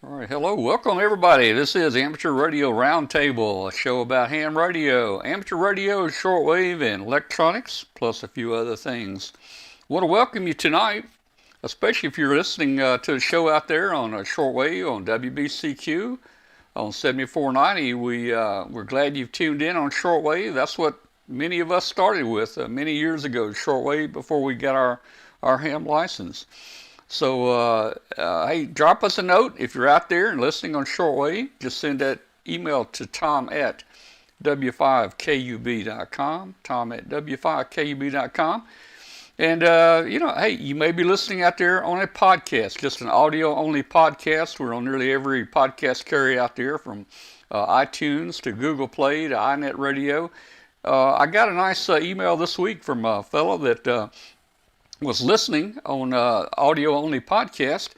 All right, hello, welcome everybody. This is Amateur Radio Roundtable, a show about ham radio, amateur radio, shortwave, and electronics, plus a few other things. I want to welcome you tonight, especially if you're listening to the show out there on shortwave on WBCQ on 7490. We're glad you've tuned in on shortwave. That's what many of us started with many years ago, shortwave, before we got our ham license. So, hey, drop us a note if you're out there and listening on shortwave. Just send that email to Tom at w5kub.com, Tom at w5kub.com. And, hey, you may be listening out there on a podcast, just an audio-only podcast. We're on nearly every podcast carrier out there, from iTunes to Google Play to iNet Radio. I got a nice email this week from a fellow that was listening on audio only podcast,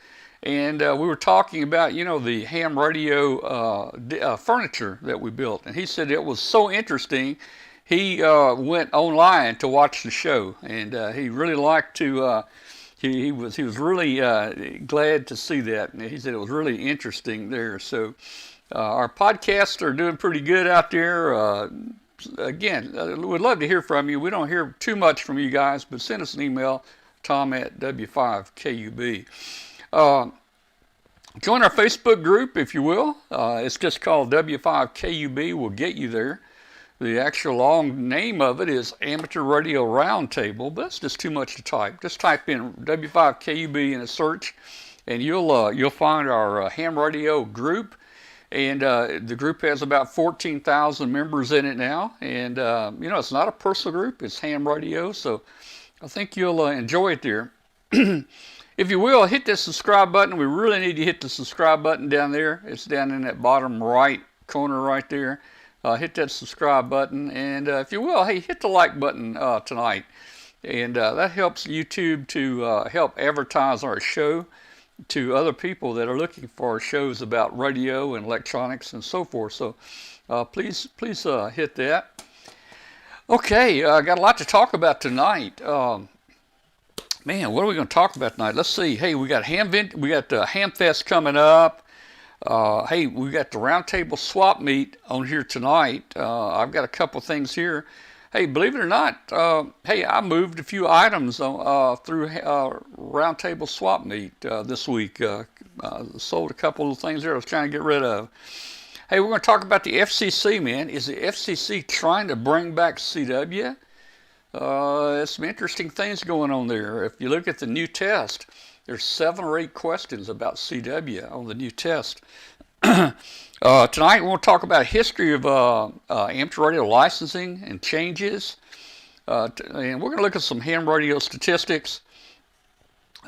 and we were talking about the ham radio furniture that we built, and he said it was so interesting. He went online to watch the show, and he really liked to. He was really glad to see that, and he said it was really interesting there. So our podcasts are doing pretty good out there. Again, we'd love to hear from you. We don't hear too much from you guys, but send us an email, Tom at W5KUB. Join our Facebook group, if you will. It's just called W5KUB. We'll get you there. The actual long name of it is Amateur Radio Roundtable, but that's just too much to type. Just type in W5KUB in a search, and you'll find our ham radio group. And the group has about 14,000 members in it now. And, it's not a personal group. It's ham radio. So I think you'll enjoy it there. If you will, hit that subscribe button. We really need to hit the subscribe button down there. It's down in that bottom right corner right there. Hit that subscribe button. And if you will, hey, hit the like button tonight. And that helps YouTube to help advertise our show to other people that are looking for shows about radio and electronics and so forth. So please hit that. Okay, I got a lot to talk about tonight. Man, what are we going to talk about tonight? Let's see. Hey, we got Hamfest coming up. Hey, we got the Roundtable swap meet on here tonight. I've got a couple things here. Hey, believe it or not, hey, I moved a few items through Roundtable Swap Meet this week. Sold a couple of things there I was trying to get rid of. Hey, we're going to talk about the FCC, man. Is the FCC trying to bring back CW? There's some interesting things going on there. If you look at the new test, there's 7 or 8 questions about CW on the new test. Tonight we'll talk about history of amateur radio licensing and changes, and we're going to look at some ham radio statistics.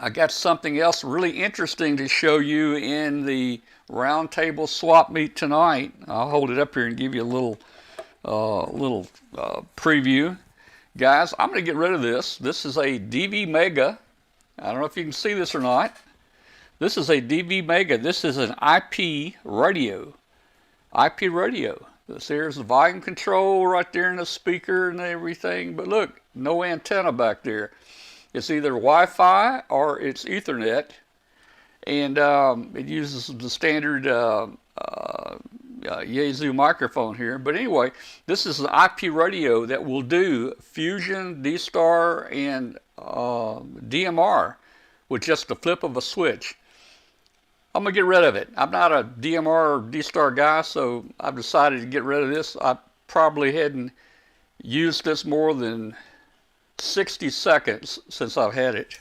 I got something else really interesting to show you in the Roundtable swap meet tonight. I'll hold it up here and give you a little preview. Guys, I'm going to get rid of this. This is a DV Mega. I don't know if you can see this or not. This is a DV Mega. This is an IP radio. IP radio. There's the volume control right there in the speaker and everything. But look, no antenna back there. It's either Wi-Fi or it's Ethernet. And it uses the standard Yazoo microphone here. But anyway, this is an IP radio that will do Fusion, D-Star, and DMR with just the flip of a switch. I'm going to get rid of it. I'm not a DMR or D-Star guy, so I've decided to get rid of this. I probably hadn't used this more than 60 seconds since I've had it.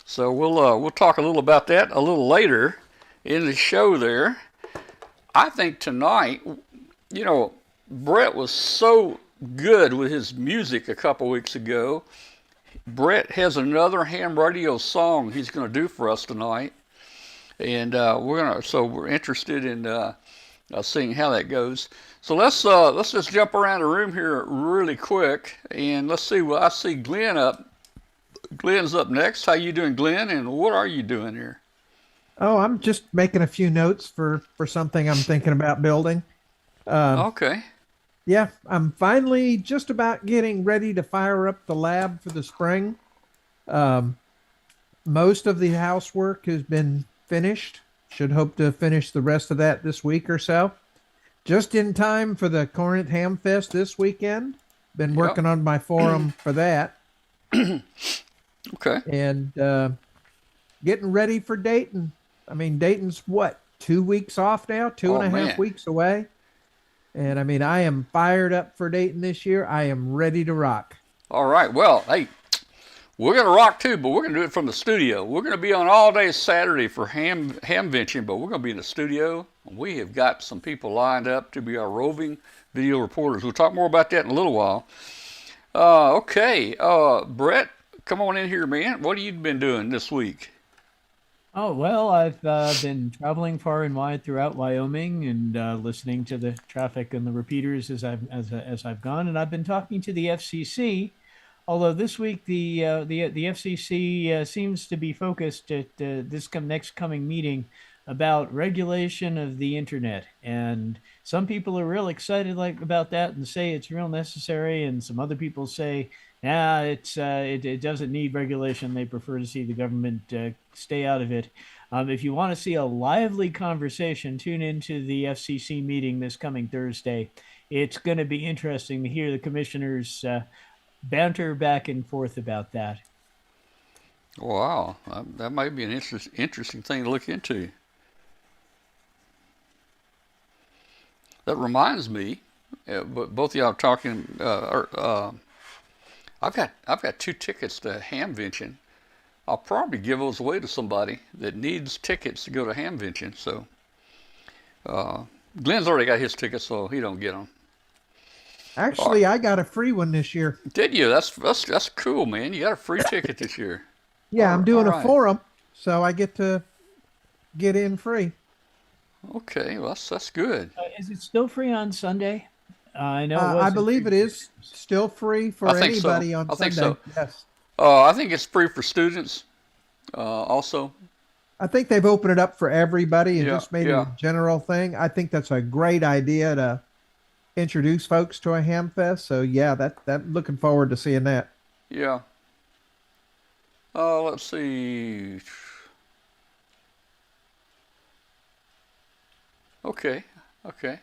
So we'll talk a little about that a little later in the show there. I think tonight, Brett was so good with his music a couple weeks ago. Brett has another ham radio song he's going to do for us tonight. And we're interested in seeing how that goes. So let's just jump around the room here really quick, and let's see. Well, I see Glenn up. Glenn's up next. How you doing, Glenn? And what are you doing here? Oh, I'm just making a few notes for something I'm thinking about building. Okay. Yeah, I'm finally just about getting ready to fire up the lab for the spring. Most of the housework has been finished. should hope to finish the rest of that this week or so. Just in time for the Corinth Hamfest this weekend. Been Yep. working on my forum for that. Okay. And getting ready for Dayton. I mean, Dayton's what, 2 weeks off now, two Oh and a half man. weeks away. And I mean, I am fired up for Dayton this year. I am ready to rock. All right. Well, hey, we're gonna rock too, but we're gonna do it from the studio. We're gonna be on all day Saturday for Hamvention, but we're gonna be in the studio. We have got some people lined up to be our roving video reporters. We'll talk more about that in a little while. Okay. Brett, come on in here, man. What have you been doing this week? Oh, well, I've been traveling far and wide throughout Wyoming and listening to the traffic and the repeaters as I've gone, and I've been talking to the FCC. Although this week the FCC seems to be focused at next coming meeting about regulation of the internet, and some people are real excited about that and say it's real necessary, and some other people say, yeah, it doesn't need regulation. They prefer to see the government stay out of it. If you want to see a lively conversation, tune into the FCC meeting this coming Thursday. It's going to be interesting to hear the commissioners banter back and forth about that. Wow, that might be an interesting thing to look into. That reminds me, but both of y'all are talking. I've got 2 tickets to Hamvention. I'll probably give those away to somebody that needs tickets to go to Hamvention. So Glenn's already got his tickets, so he don't get them. Actually, I got a free one this year. Did you? That's cool, man. You got a free ticket this year. Yeah, I'm doing all a right. forum, so I get to get in free. Okay, well that's good. Is it still free on Sunday? I know it I wasn't believe it free. is still free for I think so. anybody on I think Sunday. so. Yes. I think it's free for students also. I think they've opened it up for everybody and Yeah, just made yeah. it a general thing. I think that's a great idea to introduce folks to a ham fest. So yeah, that looking forward to seeing that. Yeah. Let's see. Okay. Okay.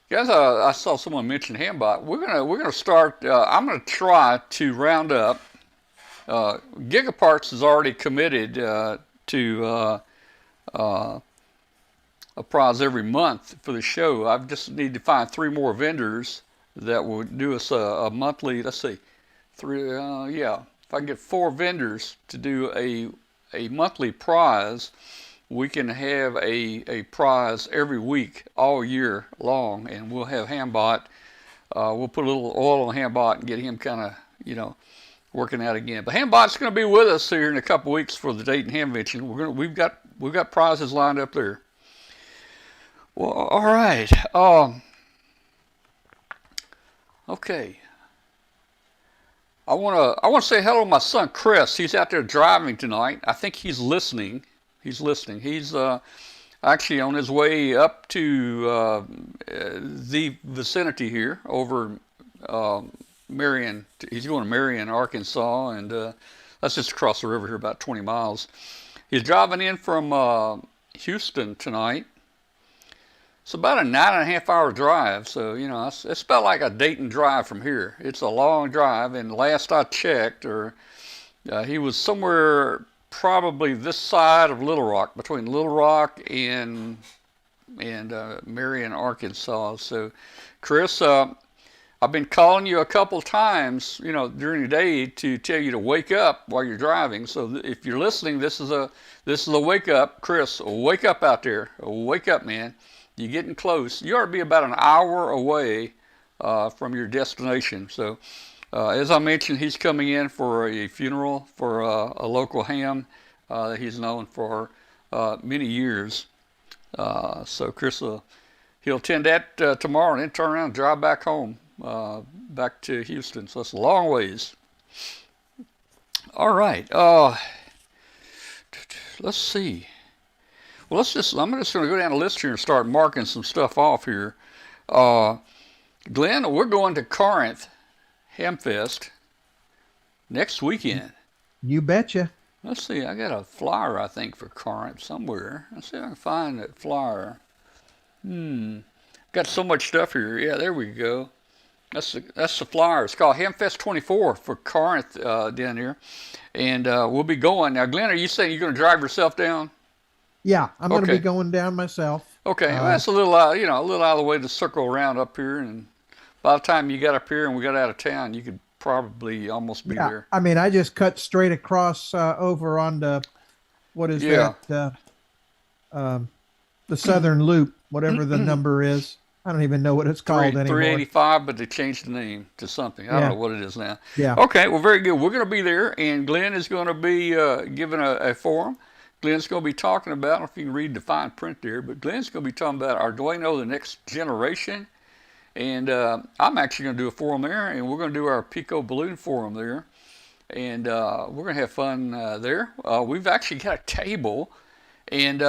Guys, I saw someone mention Hambot. We're gonna start. I'm gonna try to round up. Gigaparts is already committed to a prize every month for the show. I just need to find 3 more vendors that will do us a monthly. Let's see, 3. Yeah, if I can get 4 vendors to do a monthly prize, we can have a prize every week all year long, and we'll have Hambot. We'll put a little oil on Hambot and get him kind of, working out again. But Hambot's going to be with us here in a couple weeks for the Dayton Hamvention. We've got prizes lined up there. Well, all right. Okay. I want to say hello to my son Chris. He's out there driving tonight. I think he's listening. He's actually on his way up to the vicinity here over Marion. He's going to Marion, Arkansas, and that's just across the river here, about 20 miles. He's driving in from Houston tonight. It's about a 9.5-hour drive, so it's about like a Dayton drive from here. It's a long drive, and last I checked, he was somewhere probably this side of Little Rock, between Little Rock and Marion, Arkansas. So, Chris, I've been calling you a couple times, during the day to tell you to wake up while you're driving. So if you're listening, this is a wake up, Chris. Wake up out there. Wake up, man. You're getting close. You ought to be about an hour away from your destination. So, as I mentioned, he's coming in for a funeral for a local ham that he's known for many years. So, Chris, he'll attend that tomorrow and then turn around and drive back home, back to Houston. So, it's a long ways. All right. Let's see. Well, I'm just going to go down the list here and start marking some stuff off here. Glenn, we're going to Corinth Hamfest next weekend. You betcha. Let's see. I got a flyer, I think, for Corinth somewhere. Let's see if I can find that flyer. Got so much stuff here. Yeah, there we go. That's the flyer. It's called Hamfest 24 for Corinth down here, and we'll be going now. Glenn, are you saying you're going to drive yourself down? Yeah, I'm going to Okay. be going down myself. Okay, well, that's a little a little out of the way to circle around up here, and by the time you got up here and we got out of town, you could probably almost be Yeah, there. I mean, I just cut straight across over on the what is Yeah. that? The Southern Loop, whatever the number is. I don't even know what it's called anymore. 385, but they changed the name to something. I don't Yeah. know what it is now. Yeah. Okay, well, very good. We're going to be there, and Glenn is going to be giving a forum. Glenn's going to be talking about, I don't know if you can read the fine print there, but Glenn's going to be talking about Arduino, the next generation. And I'm actually going to do a forum there, and we're going to do our Pico Balloon forum there. And we're going to have fun there. We've actually got a table, and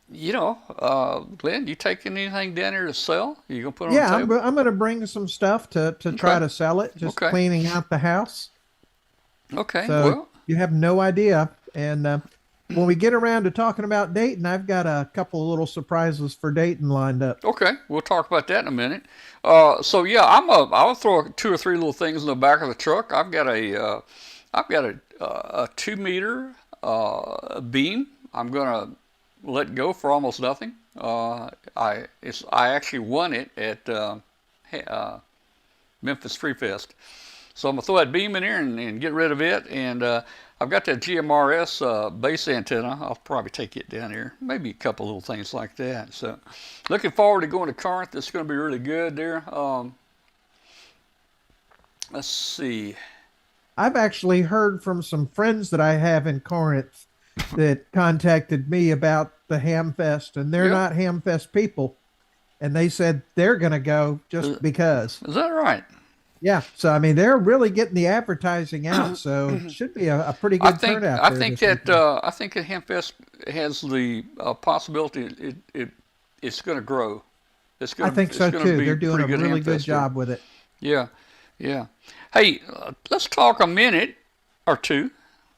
Glenn, you taking anything down here to sell? You going to put it on Yeah, the table? I'm going to bring some stuff to try to sell it. Just Okay. cleaning out the house. Okay, So well, you have no idea. And when we get around to talking about Dayton, I've got a couple of little surprises for Dayton lined up. okay, we'll talk about that in a minute. So yeah, I'll throw 2 or 3 little things in the back of the truck. I've got a 2 meter beam. I'm gonna let go for almost nothing. I actually won it at Memphis Free Fest. So I'm gonna throw that beam in here and get rid of it. And I've got that GMRS base antenna. I'll probably take it down here. Maybe a couple little things like that. So looking forward to going to Corinth. It's gonna be really good there. Let's see. I've actually heard from some friends that I have in Corinth that contacted me about the Hamfest, and they're Yeah. not Hamfest people. And they said they're going to go just because. Is that right? Yeah. So, I mean, they're really getting the advertising out. So it should be a pretty good turnout. I there think this that weekend. I think that Hamfest has the possibility it's going to grow. I think so it's gonna too. be They're doing a pretty really Hamfest good there. job with it. Yeah, yeah. Hey, let's talk a minute or two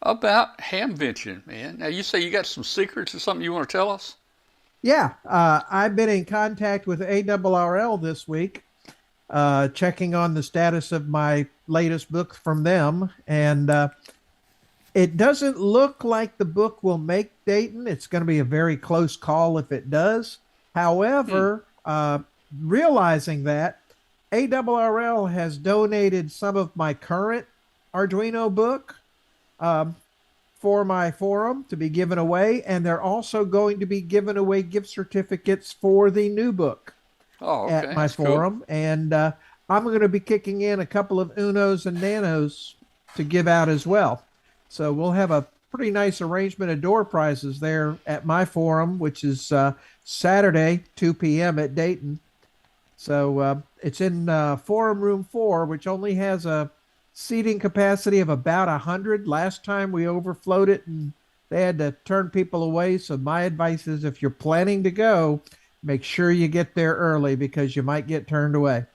about Hamvention, man. Now you say you got some secrets or something you want to tell us? Yeah. I've been in contact with ARRL this week, checking on the status of my latest book from them. And it doesn't look like the book will make Dayton. It's going to be a very close call if it does. However, realizing that, ARRL has donated some of my current Arduino book for my forum to be given away, and they're also going to be giving away gift certificates for the new book Oh, okay. at my That's cool. forum. And I'm going to be kicking in a couple of Unos and Nanos to give out as well. So we'll have a pretty nice arrangement of door prizes there at my forum, which is Saturday, 2 p.m. at Dayton. So it's in Forum Room 4, which only has a seating capacity of about 100. Last time we overflowed it and they had to turn people away. So my advice is if you're planning to go, make sure you get there early because you might get turned away.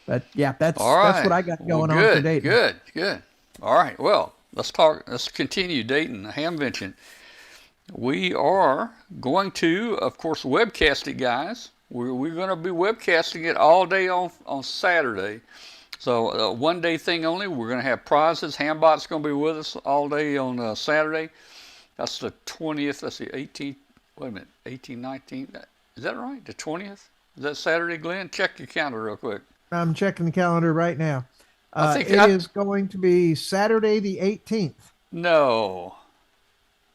But yeah, that's All right. what I got Well, going on good, today. Good. All right. Well, let's continue Dayton, Hamvention. We are going to, of course, webcast it, guys. We're going to be webcasting it all day on Saturday. So one day thing only. We're going to have prizes. Hambot's going to be with us all day on Saturday. That's the 20th. That's the 18th. Wait a minute. 18, 19. Is that right? The 20th? Is that Saturday, Glenn? Check your calendar real quick. I'm checking the calendar right now. I think It is going to be Saturday the 18th. No.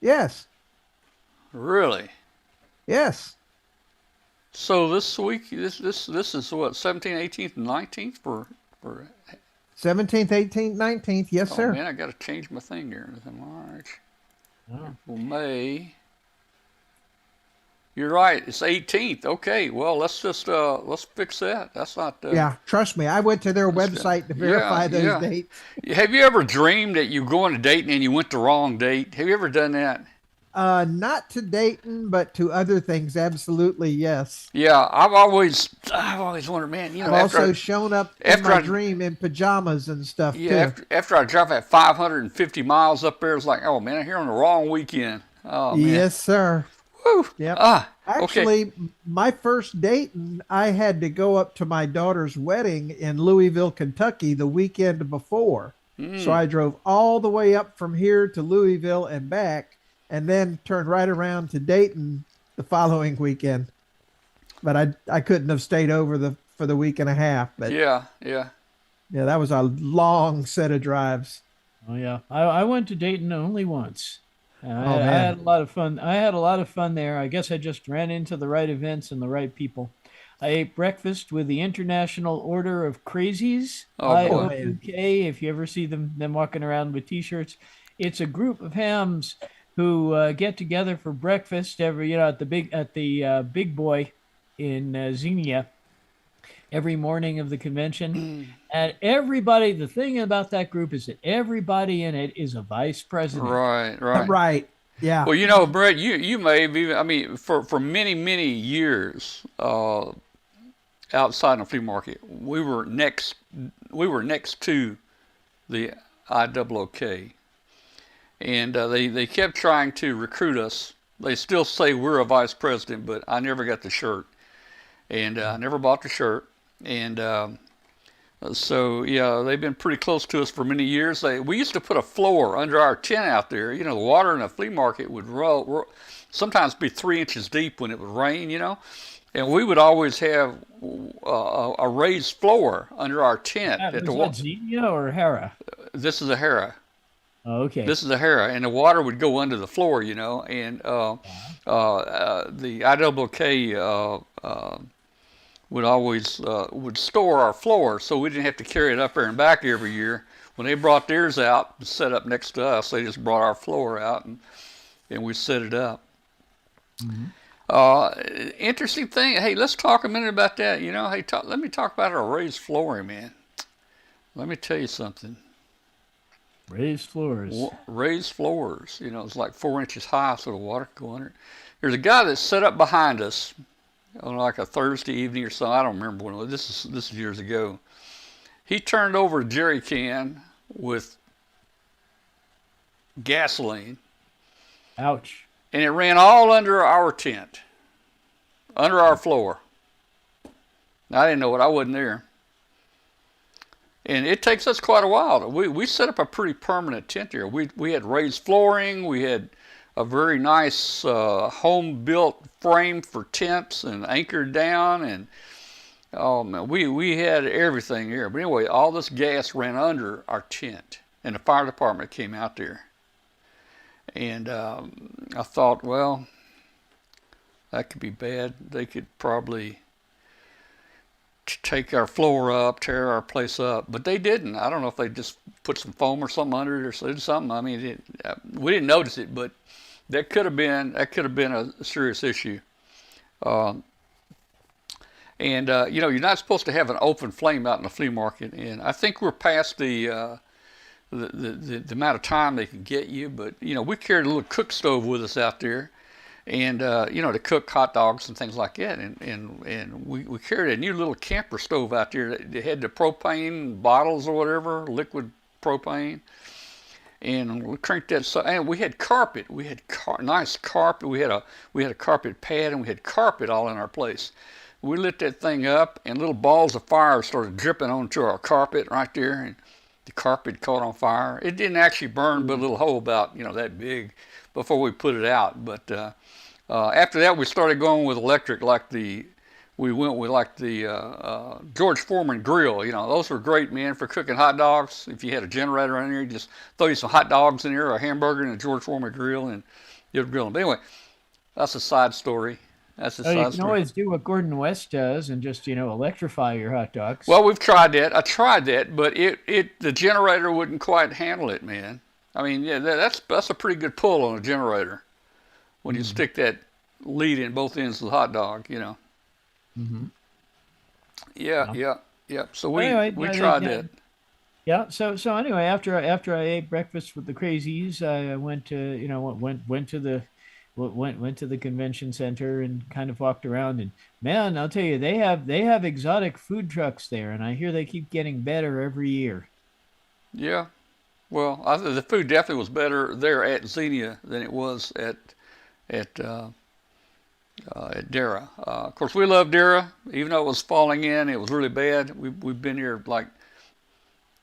Yes. Really? Yes. So this week, this is what, 17th, 18th, and 19th for 17th, 18th, 19th. Yes, oh sir. man, I got to change my thing here. March, Oh. April, May. You're right. It's 18th. Okay. Well, let's fix that. That's not. Yeah, trust me. I went to their website to verify those dates. Have you ever dreamed that you're going to Dayton and you went the wrong date? Have you ever done that? Not to Dayton, but to other things. Absolutely, yes. Yeah, I've always wondered, man. I've also shown up in my dream in pajamas and stuff yeah, too. after I drive that 550 miles up there, it's like, oh man, I'm here on the wrong weekend. Oh man, Yes, sir. woo. Yep. Okay. Actually, my first Dayton, I had to go up to my daughter's wedding in Louisville, Kentucky the weekend before. So I drove all the way up from here to Louisville and back, and then turned right around to Dayton the following weekend. But I couldn't have stayed over for the week and a half. But Yeah. yeah, that was a long set of drives. Oh yeah, I went to Dayton only once. Oh I had man. a lot of fun. I had a lot of fun there. I guess I just ran into the right events and the right people. I ate breakfast with the International Order of Crazies, Oh boy. IOUK. If you ever see them walking around with T-shirts, it's a group of hams who get together for breakfast every, at the Big Boy in Xenia every morning of the convention. And everybody, the thing about that group is that everybody in it is a vice president. Right. Right. Yeah. Well, Brett, you may have even, I mean, for many years, outside of the flea market, we were next to the IOOK, and they kept trying to recruit us. They still say we're a vice president, but I never got the shirt, and I never bought the shirt, and so yeah, they've been pretty close to us for many years. We used to put a floor under our tent out there. The water in the flea market would sometimes be 3 inches deep when it would rain. And we would always have a raised floor under our tent. Was that Xenia or Hera? This is a Hera. Oh, okay. This is a Hera, and the water would go under the floor, and the IOOK would always would store our floor, so we didn't have to carry it up there and back every year. When they brought theirs out to set up next to us, they just brought our floor out, and we set it up. Mm-hmm. Interesting thing. Hey, let's talk a minute about that. Hey, let me talk about our raised flooring, man. Let me tell you something. Raised floors. Raised floors. It's like 4 inches high, so the water can go under it. There's a guy that set up behind us on like a Thursday evening or something. I don't remember when it was. This is years ago. He turned over a jerry can with gasoline. Ouch. And it ran all under our tent, under our floor. I didn't know it. I wasn't there. And it takes us quite a while. We set up a pretty permanent tent there. We had raised flooring. We had a very nice home-built frame for tents and anchored down. And oh man, we had everything here. But anyway, all this gas ran under our tent, and the fire department came out there. And I thought, well, that could be bad. They could probably take our floor up, tear our place up, but they didn't. I don't know if they just put some foam or something under it or did something. I mean, we didn't notice it, but that could have been a serious issue. And you're not supposed to have an open flame out in the flea market, and I think we're past the amount of time they can get you, but we carried a little cook stove with us out there, and to cook hot dogs and things like that, and we carried a new little camper stove out there that had the propane bottles or whatever, liquid propane, and we cranked that. And we had carpet. We had nice carpet. We had a carpet pad, and we had carpet all in our place. We lit that thing up, and little balls of fire started dripping onto our carpet right there, and the carpet caught on fire. It didn't actually burn, but a little hole about that big before we put it out. But after that, we started going with electric, we went with the George Foreman grill. Those were great, man, for cooking hot dogs. If you had a generator in there, you just throw you some hot dogs in there, or a hamburger in a George Foreman grill, and you'd grill them. But anyway, that's a side story. You can always do what Gordon West does and just electrify your hot dogs. Well, we've tried that. I tried that, but the generator wouldn't quite handle it, man. I mean, yeah, that's a pretty good pull on a generator when you stick that lead in both ends of the hot dog, Mm-hmm. Yeah. So we tried that. Yeah. So anyway, after I ate breakfast with the crazies, I went to went to went to the convention center and kind of walked around. And man, I'll tell you, they have exotic food trucks there, and I hear they keep getting better every year. Yeah. Well, the food definitely was better there at Xenia than it was at Dara. Of course, we love Dara, even though it was falling in. It was really bad. We've been here like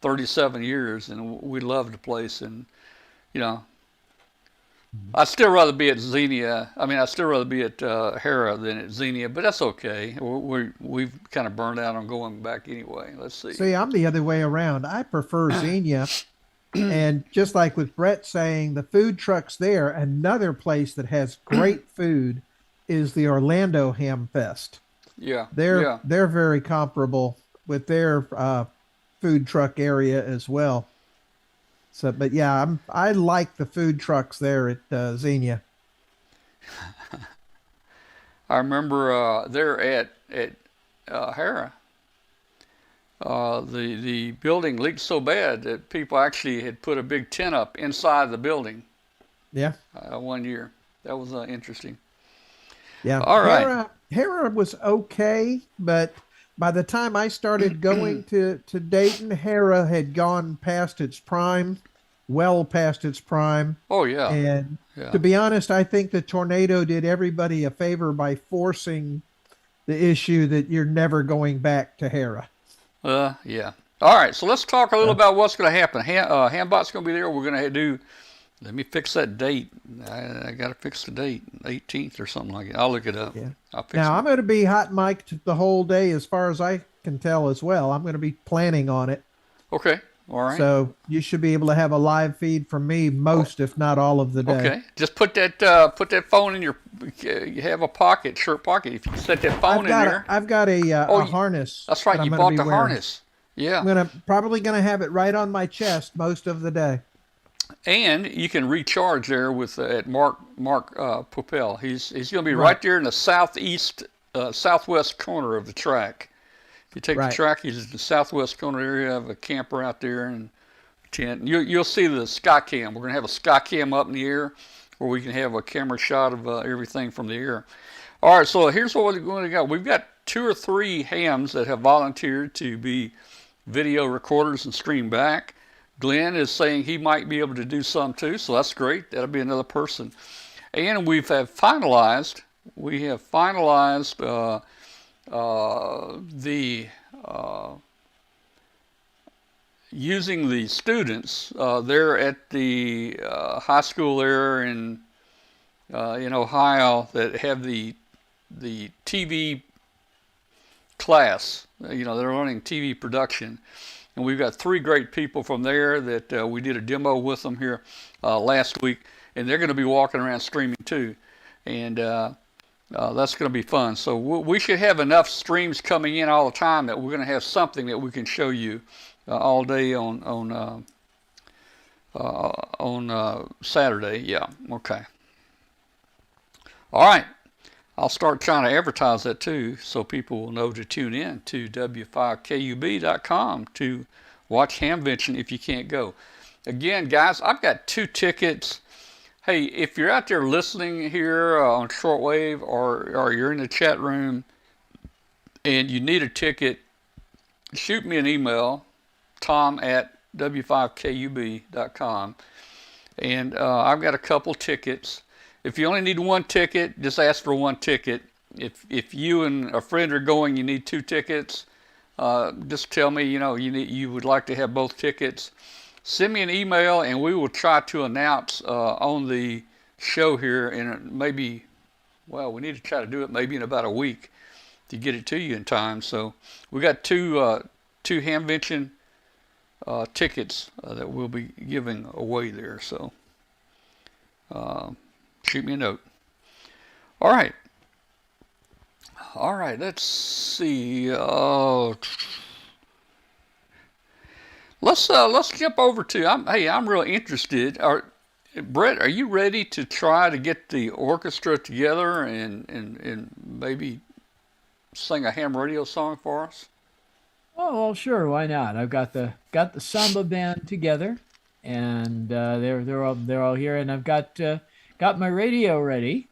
37 years, and we loved the place. And you know, I'd still rather be at Xenia. I mean, I'd still rather be at Hera than at Xenia, but that's okay. We've kind of burned out on going back anyway. Let's see. See, I'm the other way around. I prefer Xenia. And just like with Brett saying, the food trucks there, another place that has great food is the Orlando Hamfest. Yeah, They're very comparable with their food truck area as well. So, but yeah, I like the food trucks there at Xenia. I remember there at Hera. The building leaked so bad that people actually had put a big tent up inside the building. Yeah. One year. That was interesting. Yeah. All right. Hera was okay, but by the time I started going to Dayton, Hera had gone past its prime, well past its prime. Oh, yeah. And to be honest, I think the tornado did everybody a favor by forcing the issue that you're never going back to Hera. Yeah. All right, so let's talk a little about what's going to happen. Hambot's going to be there. We're going to do, let me fix that date. I got to fix the date, 18th or something like that. I'll look it up. Yeah. I'm going to be hot mic'd the whole day as far as I can tell as well. I'm going to be planning on it. Okay, all right. So you should be able to have a live feed from me most, if not all of the day. Okay, just put that phone in you have a pocket, shirt pocket. If you set that phone in there. I've got a harness. That's right, you bought the harness. Yeah. I'm probably going to have it right on my chest most of the day. And you can recharge there with at Mark Popel. He's going to be right there in the southwest corner of the track. If you take the track, he's in the southwest corner area. Have a camper out there and tent. You'll see the sky cam. We're going to have a sky cam up in the air where we can have a camera shot of everything from the air. All right, so here's what we're going to go. We've got 2 or 3 hams that have volunteered to be video recorders and stream back. Glenn is saying he might be able to do some too, so that's great. That'll be another person. And we have finalized using the students there at the high school there in Ohio that have the TV class. They're learning TV production. And we've got 3 great people from there that we did a demo with them here last week. And they're going to be walking around streaming too. And that's going to be fun. So we should have enough streams coming in all the time that we're going to have something that we can show you all day on Saturday. Yeah, okay. All right. I'll start trying to advertise that too, so people will know to tune in to w5kub.com to watch Hamvention if you can't go. Again, guys, I've got 2 tickets. Hey, if you're out there listening here on shortwave or you're in the chat room and you need a ticket, shoot me an email, tom@w5kub.com, and I've got a couple tickets. If you only need 1 ticket, just ask for 1 ticket. If you and a friend are going, you need 2 tickets. Just tell me, you would like to have both tickets. Send me an email, and we will try to announce on the show here in maybe, we need to try to do it maybe in about a week to get it to you in time. So we got two Hamvention tickets that we'll be giving away there. So. Shoot me a note. All right, let's see. Let's jump over to. I'm really interested. Brett, are you ready to try to get the orchestra together and maybe sing a ham radio song for us? Oh, well, sure. Why not? I've got the samba band together, and they're all here, and I've got got my radio ready.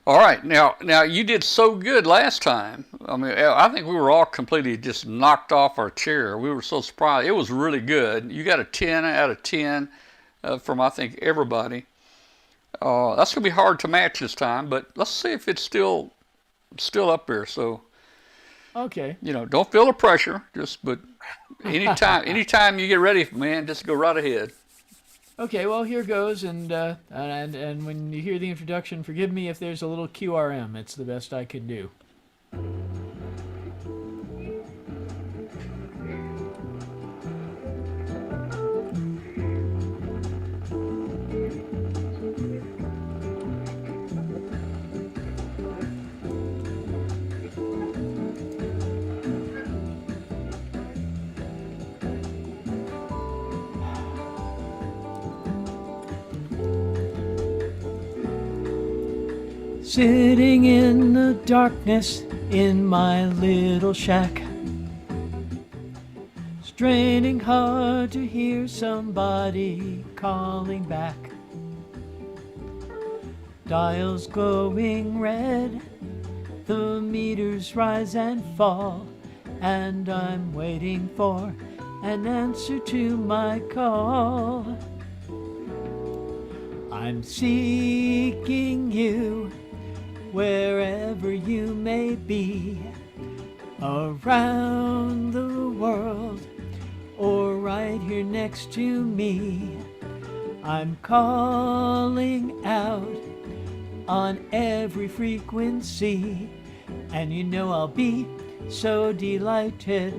All right, now you did so good last time. I mean, I think we were all completely just knocked off our chair. We were so surprised. It was really good. You got a 10 out of 10 from, I think, everybody. That's gonna be hard to match this time, but let's see if it's still up there. So, Okay. don't feel the pressure. But anytime you get ready, man, just go right ahead. Okay, well, here goes, and when you hear the introduction, forgive me if there's a little QRM. It's the best I can do. Sitting in the darkness in my little shack, straining hard to hear somebody calling back. Dials glowing red, the meters rise and fall, and I'm waiting for an answer to my call. I'm seeking you wherever you may be, around the world or right here next to me. I'm calling out on every frequency, and I'll be so delighted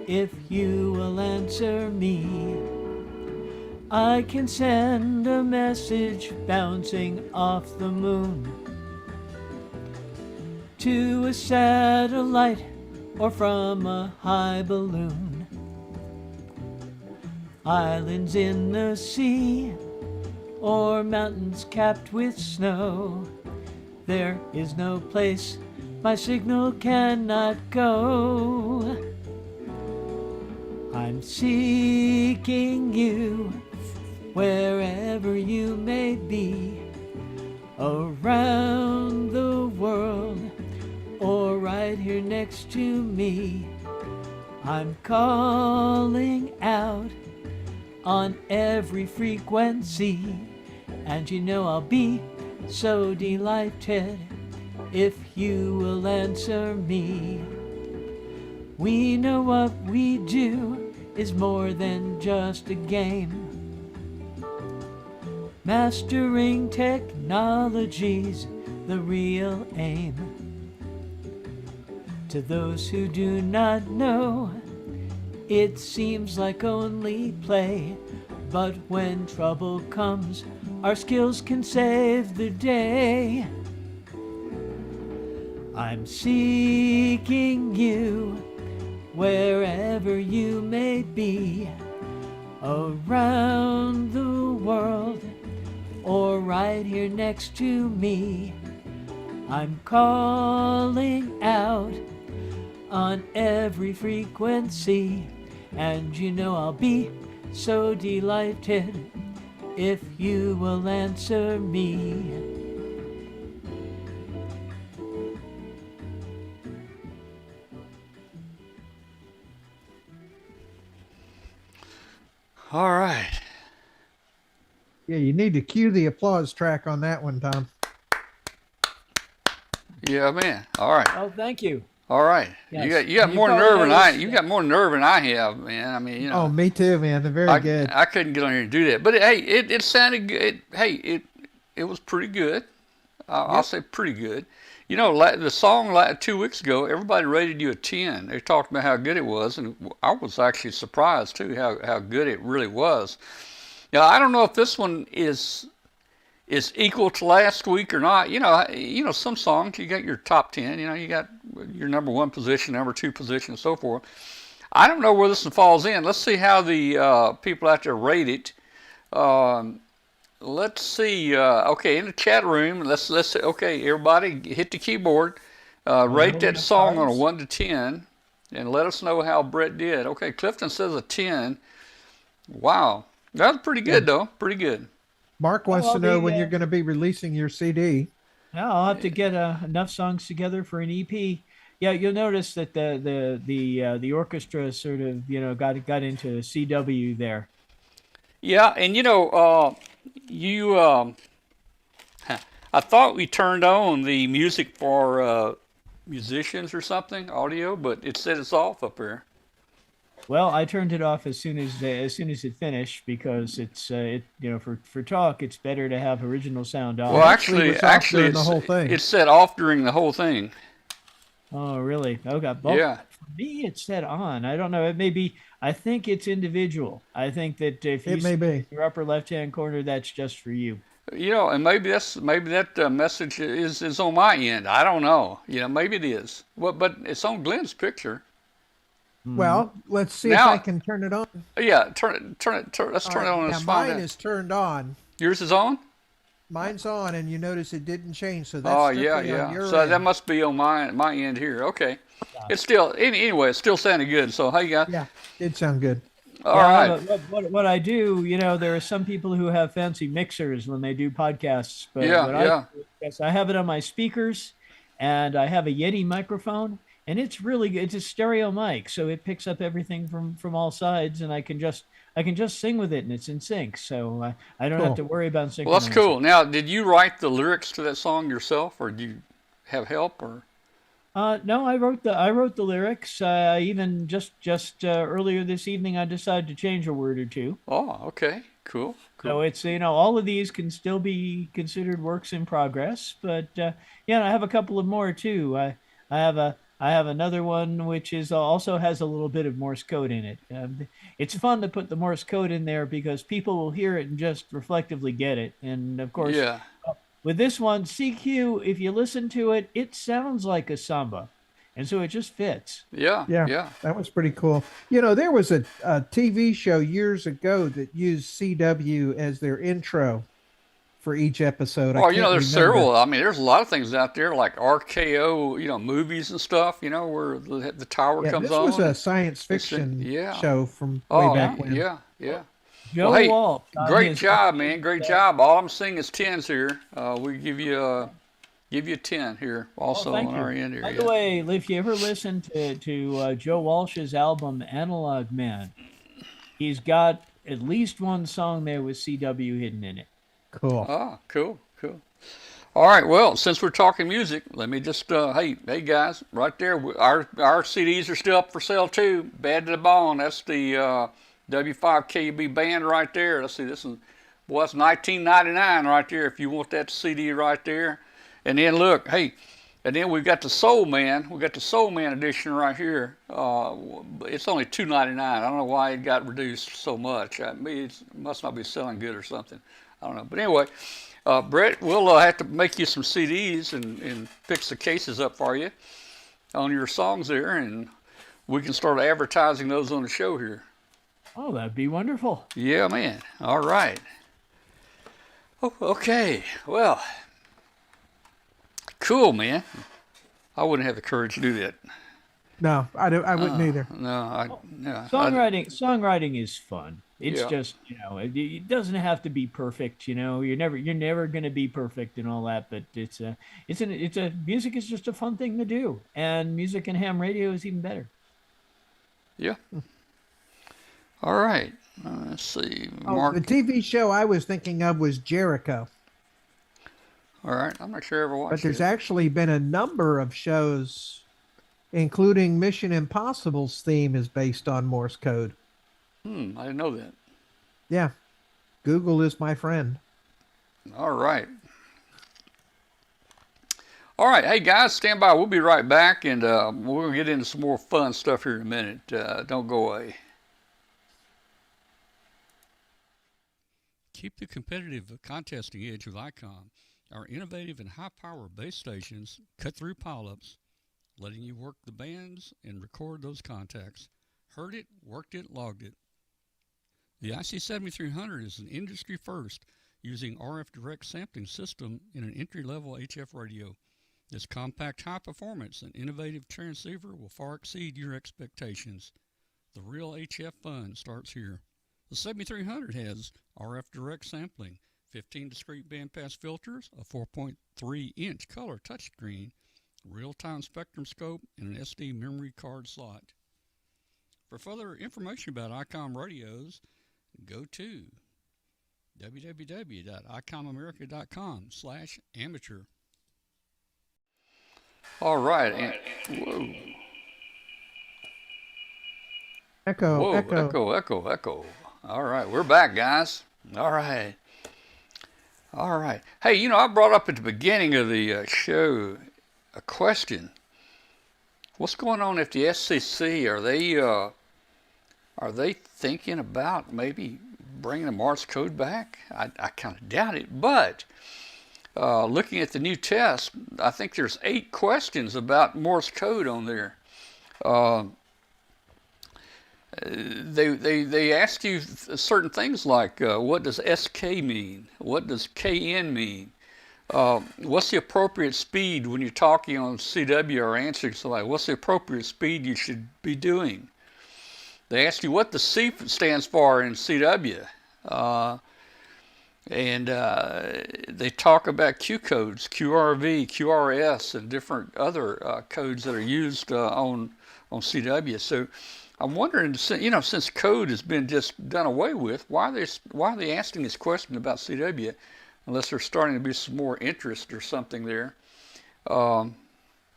if you will answer me. I can send a message bouncing off the moon to a satellite or from a high balloon. Islands in the sea or mountains capped with snow, there is no place my signal cannot go. I'm seeking you wherever you may be, around the world or right here next to me. I'm calling out on every frequency, and I'll be so delighted if you will answer me. We know what we do is more than just a game. Mastering technology's the real aim. To those who do not know, it seems like only play, but when trouble comes, our skills can save the day. I'm seeking you wherever you may be, around the world or right here next to me. I'm calling out on every frequency, and I'll be so delighted if you will answer me. All right. Yeah, you need to cue the applause track on that one, Tom. Yeah, man. All right. Oh, thank you. All right. Yes. You got You more probably nerve than noticed you that- got more nerve than I have, man. I mean, Oh, me too, man. They're very good. I couldn't get on here and do that. But hey, it sounded good. It was pretty good. I'll say pretty good. The song 2 weeks ago, everybody rated you a 10. They talked about how good it was, and I was actually surprised too how good it really was. Now, I don't know if this one is equal to last week or not. Some songs you got your top 10. You got your number 1 position, number 2 position, and so forth. I don't know where this one falls in. Let's see how the people out there rate it. Let's see. Okay, in the chat room, let's say, okay, everybody hit the keyboard. Rate that song on a 1 to 10, and let us know how Brett did. Okay, Clifton says a 10. Wow, that was pretty good though. Pretty good. Mark Well, wants to I'll know be, when you're going to be releasing your CD. yeah, I'll have to get enough songs together for an EP. Yeah, you'll notice that the orchestra sort of got into CW there. Yeah, and you I thought we turned on the music for musicians or something, audio, but it said it's off up here. Well, I turned it off as soon as it finished because for talk it's better to have original sound It Well, off. actually actually, was off actually, during the whole thing. it said off during the whole thing. Oh, really? Okay. Well, Yeah. for me, it's set on. I don't know. It may be. I think it's individual. I think that if you It may see be. your upper left-hand corner, that's just for you. And maybe that message is on my end. I don't know. Maybe it is. Well, but it's on Glenn's picture. Mhm. Well, let's see if I Now, can turn it on. yeah, let's All turn it right. on. Now Let's find mine out. is turned on. Yours is on. Mine's on, and you notice it didn't change. So that's Oh yeah, strictly on yeah. your So that end. must be on my end here. Okay. Yeah. It's still anyway. It's still sounding good. So hey, guys. Yeah, did sound good. All Yeah, right. what I do, there are some people who have fancy mixers when they do podcasts, but Yeah, what I yeah. do is I have it on my speakers, and I have a Yeti microphone, and it's really good. It's a stereo mic, so it picks up everything from all sides, and I can just sing with it, and it's in sync, so I don't have Cool. to worry about Well, that's synchronizing. cool. Now, did you write the lyrics to that song yourself, or do you have help? Or No, I wrote the lyrics. Even just earlier this evening, I decided to change a word or two. oh, okay, cool, So cool. it's all of these can still be considered works in progress, but yeah, and I have a couple of more too. I have another one which is also has a little bit of Morse code in it. It's fun to put the Morse code in there because people will hear it and just reflectively get it. And of course, Yeah, with this one, CQ, if you listen to it, it sounds like a samba, and so it just fits. yeah, Yeah, yeah. that was pretty cool. There was a TV show years ago that used CW as their intro for each episode. I Well, can't there's remember. several. I mean, there's a lot of things out there like RKO, movies and stuff. Where the tower Yeah, comes this was on. a And science fiction yeah. show from way Oh, back Yeah, when. yeah, yeah. Well, Joe hey, Walsh on great his job, man. Great job. All I'm seeing is tens here. We give you a 10 here Well, also thank on you. our end here. By the Yeah. way, if you ever listen to Joe Walsh's album Analog Man, he's got at least one song there with CW hidden in it. Cool. Ah, cool, cool. All right. Well, since we're talking music, let me just hey guys, right there, our CDs are still up for sale too. Bad to the Bone. That's the W5KUB band right there. Let's see. This is boy, that's 1999 right there. If you want that CD right there, and then look, hey, and then we've got the Soul Man. We got the Soul Man edition right here. It's only $2.99. I don't know why it got reduced so much. It must not be selling good or something. I don't know. But anyway, Brett, we'll have to make you some CDs and fix the cases up for you on your songs there, and we can start advertising those on the show here. Oh, that'd be wonderful. Yeah, man. All right. Oh, okay. Well, cool, man. I wouldn't have the courage to do that. No, I wouldn't either. No. Songwriting is fun. It's Yeah. just it doesn't have to be perfect. You're never going to be perfect and all that. But it's a music is just a fun thing to do, and music and ham radio is even better. Yeah. All right. Let's see. Oh, Mark. the TV show I was thinking of was Jericho, All right. I'm not sure I ever but watched there's it. actually been a number of shows, including Mission Impossible's theme is based on Morse code. I didn't know that. Yeah, Google is my friend. All right. All right. Hey, guys, stand by. We'll be right back, and we're going to get into some more fun stuff here in a minute. Don't go away. Keep the competitive contesting edge with ICOM. Our innovative and high-power base stations cut through pileups, letting you work the bands and record those contacts. Heard it, worked it, logged it. The IC7300 is an industry first, using RF direct sampling system in an entry-level HF radio. This compact high performance and innovative transceiver will far exceed your expectations. The real HF fun starts here. The 7300 has RF direct sampling, 15 discrete bandpass filters, a 4.3-inch color touchscreen, real-time spectrum scope, and an SD memory card slot. For further information about ICOM radios, go to www.icomamerica.com/amateur. All right. Whoa. Echo. All right, we're back, guys. All right. Hey, I brought up at the beginning of the show a question. What's going on at the SEC? Are they thinking about maybe bringing the Morse code back? I kind of doubt it, but looking at the new test, I think there's 8 questions about Morse code on there. They ask you certain things like, what does SK mean? What does KN mean? What's the appropriate speed when you're talking on CW or answering somebody? What's the appropriate speed you should be doing? They ask you what the C stands for in CW. And they talk about Q codes, QRV, QRS, and different other codes that are used on CW. So I'm wondering, since code has been just done away with, why are they asking this question about CW, unless there's starting to be some more interest or something there?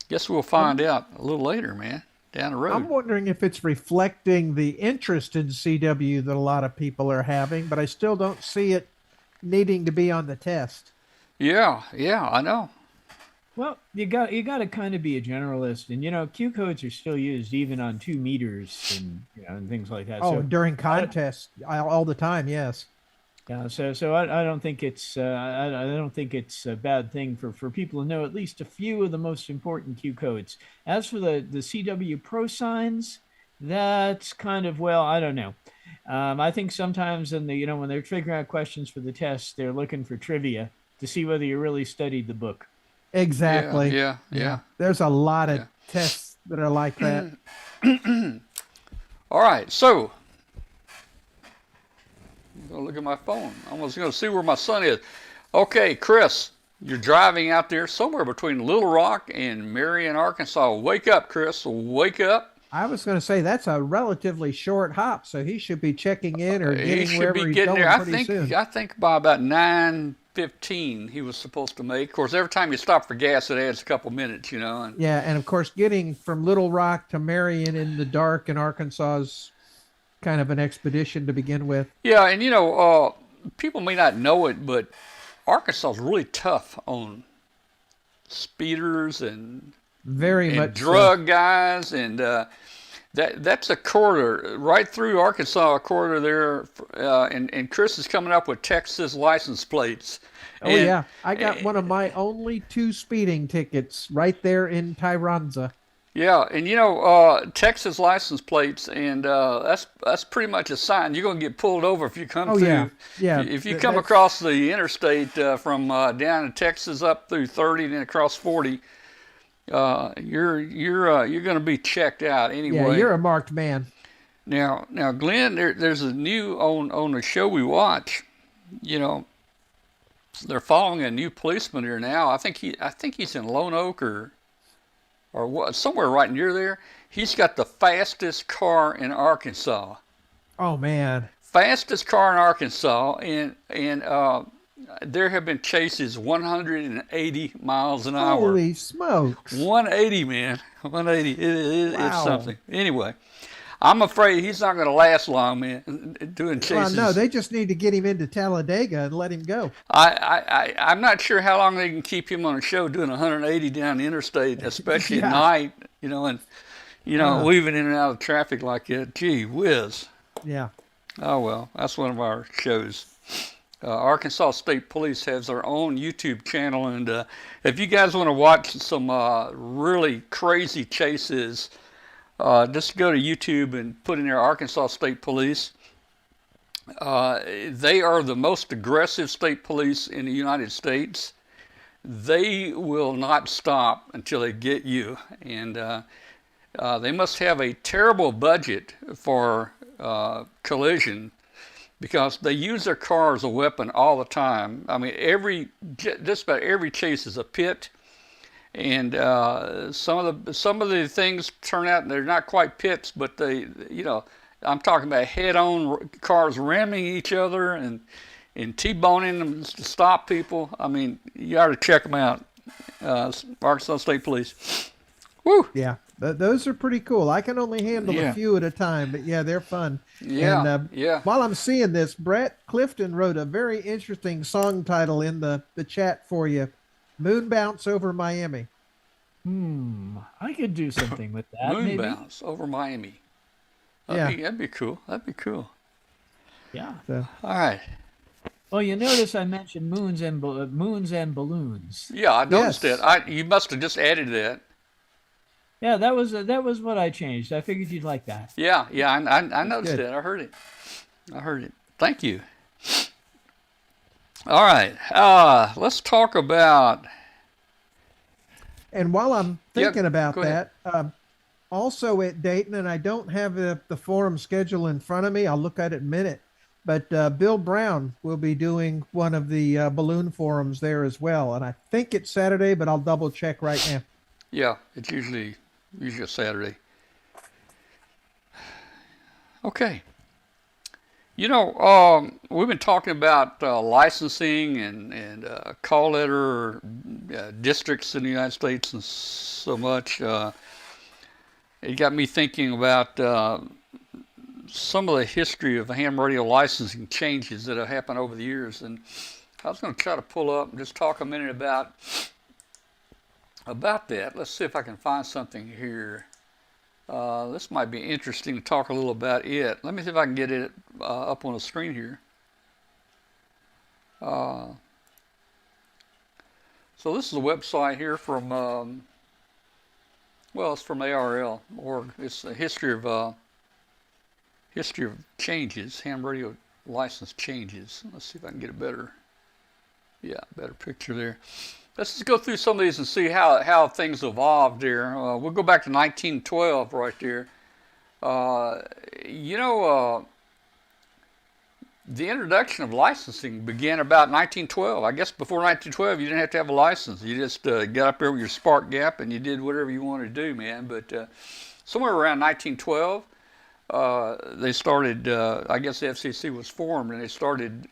Guess we'll find out a little later, man, down the road. I'm wondering if it's reflecting the interest in CW that a lot of people are having, but I still don't see it needing to be on the test. Yeah, I know. Well, you got to kind of be a generalist, and Q codes are still used even on 2 meters and things like that. Oh, so, during contests all the time, yes. Yeah, so I don't think it's I don't think it's a bad thing for people to know at least a few of the most important Q codes. As for the CW Pro signs, that's kind of, well, I don't know. I think sometimes when they're figuring out questions for the test, they're looking for trivia to see whether you really studied the book. Exactly. Yeah. There's a lot of tests that are like that. All right, so I'm going to look at my phone. I'm going to see where my son is. Okay, Chris, you're driving out there somewhere between Little Rock and Marion, Arkansas. Wake up, Chris. Wake up. I was going to say that's a relatively short hop, so he should be checking in or getting wherever he's going pretty soon. I think by about 9:15 he was supposed to make. Of course, every time you stop for gas, it adds a couple minutes, And, yeah, and of course, getting from Little Rock to Marion in the dark in Arkansas is kind of an expedition to begin with. Yeah, and people may not know it, but Arkansas is really tough on speeders and very much drug guys, and that's a corridor right through Arkansas, a corridor there, and Chris is coming up with Texas license plates. Oh, yeah, I got one of my only 2 speeding tickets right there in Tyronza. Yeah, and Texas license plates, and that's pretty much a sign you're going to get pulled over if you come through. Yeah. If you come across the interstate from down in Texas up through 30 and then across 40, you're going to be checked out anyway. Yeah, you're a marked man. Now, Glenn, there's a new on the show we watch. They're following a new policeman here now. I think he's in Lone Oak or what, somewhere right near there. He's got the fastest car in Arkansas. Oh man! Fastest car in Arkansas, and there have been chases 180 miles an hour. Holy smokes! 180, man. 180. Wow. It's something. Anyway, I'm afraid he's not going to last long, man, doing chases. Well, no, they just need to get him into Talladega and let him go. I'm not sure how long they can keep him on a show doing 180 down the interstate, especially at night, and weaving in and out of traffic like that. Gee whiz. Yeah. Oh, well, that's one of our shows. Arkansas State Police has their own YouTube channel, and if you guys want to watch some really crazy chases, just go to YouTube and put in there Arkansas State Police. They are the most aggressive state police in the United States. They will not stop until they get you, and they must have a terrible budget for collision, because they use their car as a weapon all the time. I mean, just about every chase is a pit, and some of the things turn out they're not quite pits, but I'm talking about head-on cars ramming each other and T-boning them to stop people. I mean, you ought to check them out. Arkansas State Police. Woo! Yeah, those are pretty cool. I can only handle a few at a time, but yeah, they're fun. Yeah, and, yeah. While I'm seeing this, Brett Clifton wrote a very interesting song title in the chat for you. Moon Bounce Over Miami. I could do something with that. Moon maybe. Bounce Over Miami. That'd be cool. That'd be cool. Yeah. So, all right. Well, you notice I mentioned moons and balloons. Yeah, I noticed Yes. that. You must have just added that. Yeah, that was what I changed. I figured you'd like that. Yeah, I noticed good. that. I heard it. Thank you. All right. Let's talk about. and while I'm thinking about go ahead. that, also at Dayton, and I don't have the forum schedule in front of me. I'll look at it in a minute. But Bill Brown will be doing one of the balloon forums there as well. And I think it's Saturday, but I'll double check right now. Yeah, it's usually a Saturday. Okay. We've been talking about licensing and call letter districts in the United States and so much. It got me thinking about some of the history of ham radio licensing changes that have happened over the years. And I was going to try to pull up and just talk a minute about that. Let's see if I can find something here. This might be interesting to talk a little about it. Let me see if I can get it up on the screen here. So this is a website here from, it's from ARL.org. It's a history of changes, ham radio license changes. Let's see if I can get a better picture there. Let's just go through some of these and see how things evolved there. We'll go back to 1912 right there. The introduction of licensing began about 1912. I guess before 1912, you didn't have to have a license. You just got up there with your spark gap and you did whatever you wanted to do, man. But somewhere around 1912, they started, I guess the FCC was formed, and they started,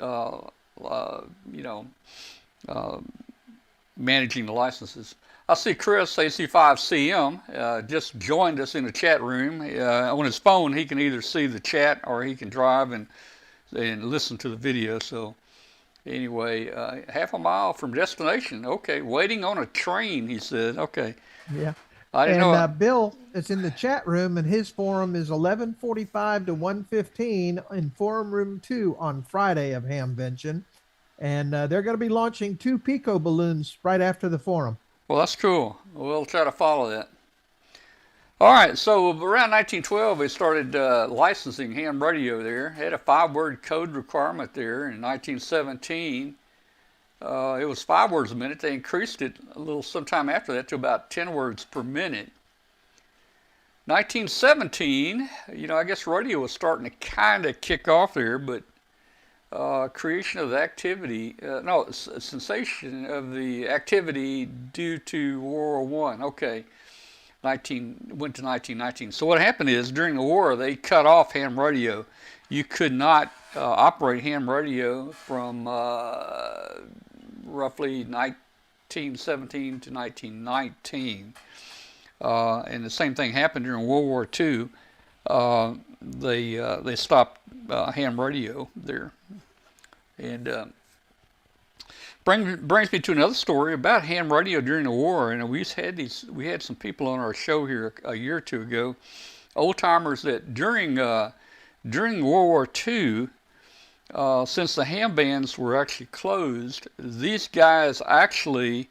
managing the licenses. I see Chris, AC5CM, just joined us in the chat room. On his phone, he can either see the chat or he can drive and listen to the video. So anyway, half a mile from destination. Okay, waiting on a train, he said. Okay. Yeah. I didn't know. Bill is in the chat room, and his forum is 11:45 to 1:15 in Forum Room 2 on Friday of Hamvention. And they're going to be launching 2 Pico balloons right after the forum. Well, that's cool. We'll try to follow that. All right, so around 1912, they started licensing ham radio there. Had a 5-word code requirement there. In 1917, it was 5 words a minute. They increased it a little sometime after that to about 10 words per minute. 1917, I guess radio was starting to kind of kick off there, but creation of the activity, cessation of the activity due to World War I. Okay, went to 1919. So what happened is during the war they cut off ham radio. You could not operate ham radio from roughly 1917 to 1919. And the same thing happened during World War II. They stopped ham radio there. And brings me to another story about ham radio during the war. And we had some people on our show here a year or two ago, old timers that during World War II, since the ham bands were actually closed, these guys actually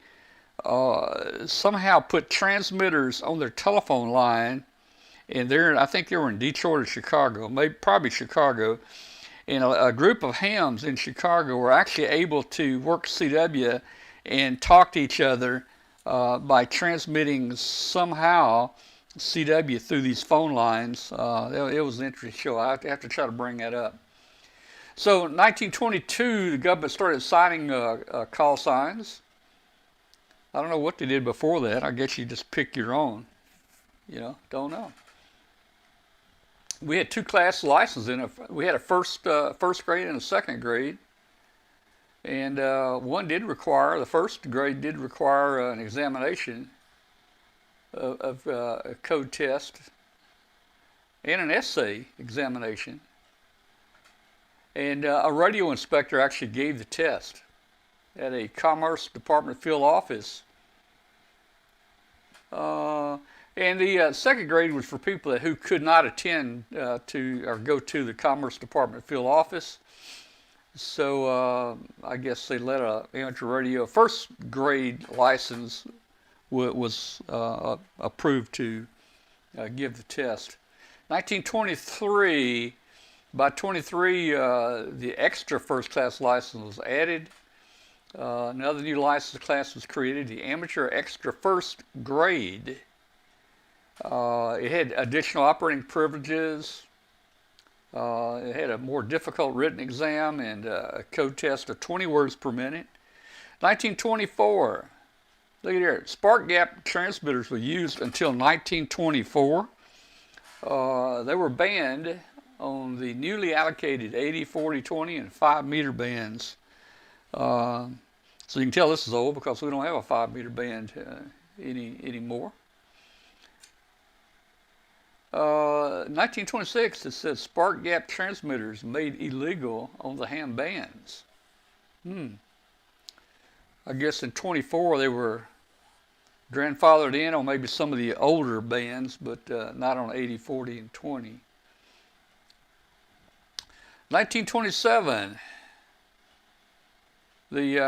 somehow put transmitters on their telephone line, and I think they were in Detroit or Chicago, probably Chicago. And a group of hams in Chicago were actually able to work CW and talk to each other by transmitting somehow CW through these phone lines. It was an interesting show. I have to try to bring that up. So in 1922, the government started signing call signs. I don't know what they did before that. I guess you just pick your own. Don't know. We had two class licenses in it. We had a first grade and a second grade. And the first grade did require an examination of a code test and an essay examination. And a radio inspector actually gave the test at a Commerce Department field office. And the second grade was for people who could not attend or go to the Commerce Department field office. So I guess they let a amateur radio first grade license was approved to give the test. 1923, by 23, the extra first class license was added. Another new license class was created, the amateur extra first grade. It had additional operating privileges. It had a more difficult written exam and a code test of 20 words per minute. 1924, look at here, spark gap transmitters were used until 1924. They were banned on the newly allocated 80, 40, 20, and 5 meter bands. So you can tell this is old because we don't have a 5 meter band anymore. 1926, it says spark gap transmitters made illegal on the ham bands. I guess in 24 they were grandfathered in on maybe some of the older bands, but not on 80, 40, and 20. 1927, the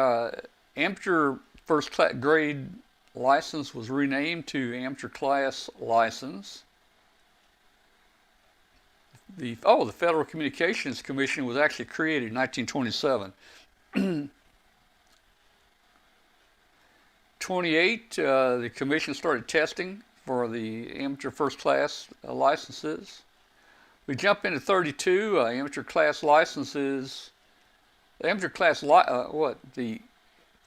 amateur first grade license was renamed to amateur class license. The Federal Communications Commission was actually created in 1927. 28, the commission started testing for the amateur first class licenses. We jump into 32, amateur class licenses. The amateur class the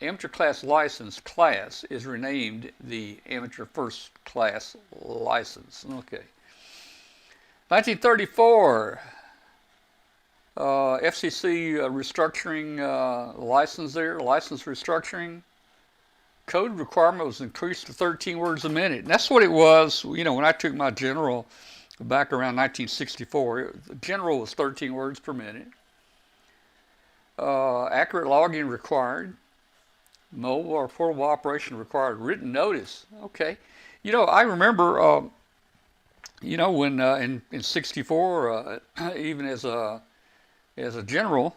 amateur class license class is renamed the amateur first class license. Okay. 1934, FCC restructuring license restructuring. Code requirement was increased to 13 words a minute. And that's what it was, when I took my general back around 1964. The general was 13 words per minute. Accurate logging required. Mobile or portable operation required. Written notice. Okay. I remember... when in '64, even as a general,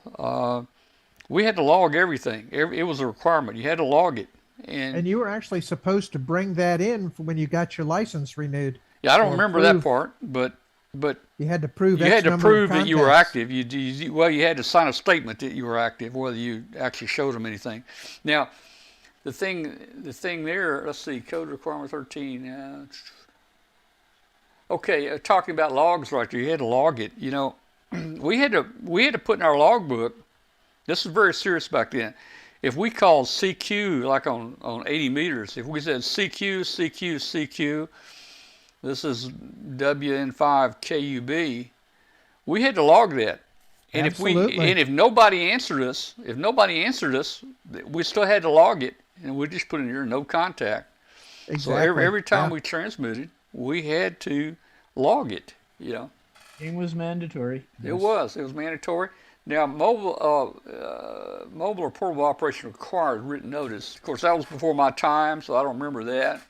we had to log everything. It was a requirement. You had to log it. And you were actually supposed to bring that in for when you got your license renewed. Yeah, I don't remember that part, but you had to prove that you were active. You had to sign a statement that you were active, whether you actually showed them anything. Now, the thing there. Let's see, code requirement 13. Okay, talking about logs right there, you had to log it. We had to put in our logbook. This was very serious back then. If we called CQ, like on 80 meters, if we said CQ, CQ, CQ, this is WN5KUB, we had to log that. And Absolutely. if nobody answered us, we still had to log it, and we just put in here no contact. Exactly. So every time we transmitted, we had to log it. It was mandatory. It was mandatory. Now, mobile or portable operation required written notice. Of course, that was before my time, so I don't remember that.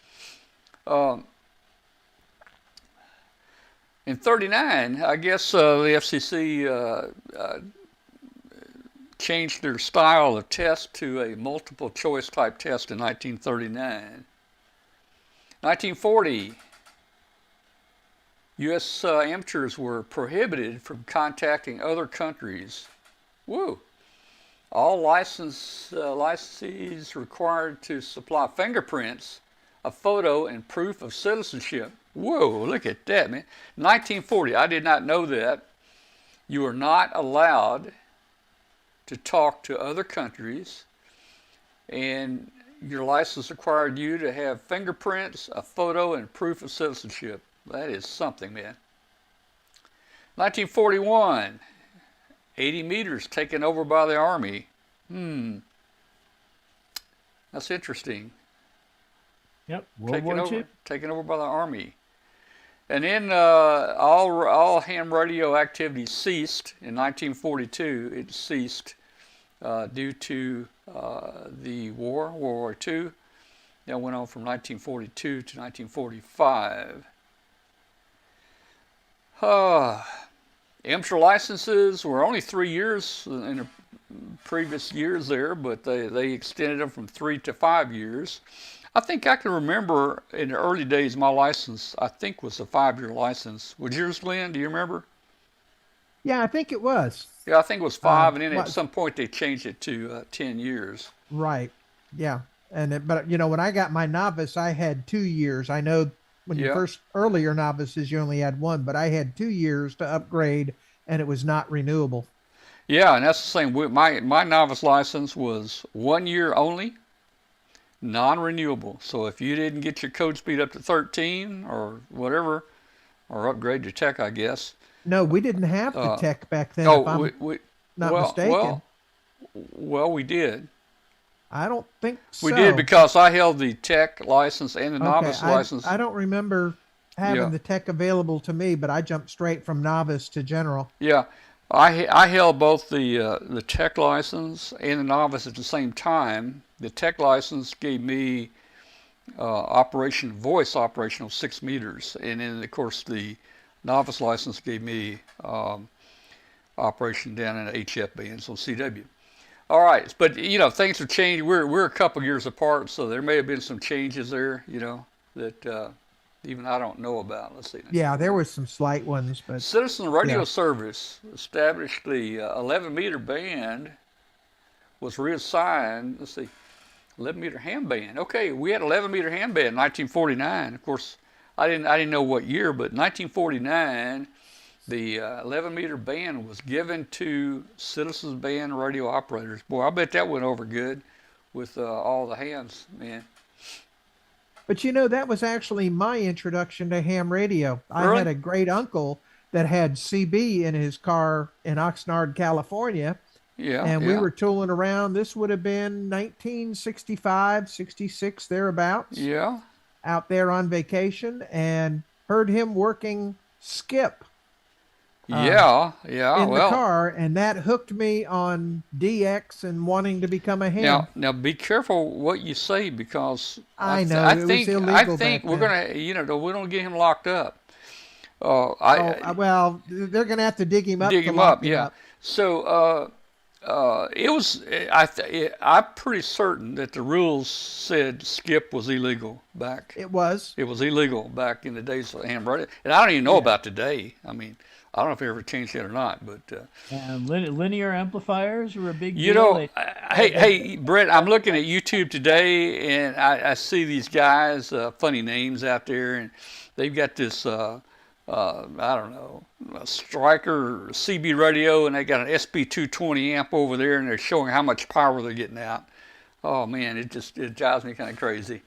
In 39, I guess the FCC changed their style of test to a multiple choice type test in 1939. 1940, U.S. amateurs were prohibited from contacting other countries. Woo! All licensees required to supply fingerprints, a photo, and proof of citizenship. Whoa, look at that, man. 1940, I did not know that. You are not allowed to talk to other countries, and your license required you to have fingerprints, a photo, and proof of citizenship. That is something, man. 1941, 80 meters taken over by the Army. That's interesting. Yep, World War II. Taken over by the Army. And then all ham radio activity ceased in 1942. It ceased due to the war, World War II. That went on from 1942 to 1945. Amateur licenses were only 3 years in the previous years there, but they extended them from 3 to 5 years. I think I can remember in the early days my license, I think, was a 5-year license. Was yours, Lynn? Do you remember? Yeah, I think it was. Yeah, I think it was 5, and then at some point they changed it to 10 years. Right. Yeah. But when I got my novice, I had 2 years. I know when you first earlier novices, you only had 1, but I had 2 years to upgrade, and it was not renewable. Yeah, and that's the same. My novice license was 1 year only, non-renewable. So if you didn't get your code speed up to 13 or whatever, or upgrade your tech, I guess. No, we didn't have the tech back then. If I'm not mistaken. Well, we did. I don't think so. We did, because I held the tech license and the novice license. I don't remember having the tech available to me, but I jumped straight from novice to general. Yeah, I held both the tech license and the novice at the same time. The tech license gave me voice operation of 6 meters, and then of course the novice license gave me operation down in the HF bands on CW. All right, but things have changed. We're a couple years apart, so there may have been some changes there, that even I don't know about. Let's see. Yeah, there was some slight ones, but Citizen Radio Service established the 11-meter band was reassigned. Let's see, 11-meter ham band. Okay, we had 11-meter ham band in 1949. Of course, I didn't know what year, but 1949. The 11-meter band was given to citizens band radio operators. Boy, I bet that went over good with all the hams, man. But that was actually my introduction to ham radio. Really? I had a great uncle that had CB in his car in Oxnard, California. Yeah. And we were tooling around. This would have been 1965, 66, thereabouts. Yeah. Out there on vacation, and heard him working skip. In the car, and that hooked me on DX and wanting to become a ham. Now be careful what you say, because I think we're gonna, we don't get him locked up. Well, they're gonna have to dig him up. Dig him up, yeah. So it was. I'm pretty certain that the rules said skip was illegal back. It was. It was illegal back in the days of ham radio, and I don't even know about today. I mean, I don't know if they ever changed that or not, but linear amplifiers were a big deal. Hey, Brett, I'm looking at YouTube today, and I see these guys, funny names out there, and they've got this, I don't know, a Striker CB radio, and they got an SP220 amp over there, and they're showing how much power they're getting out. Oh man, it drives me kind of crazy.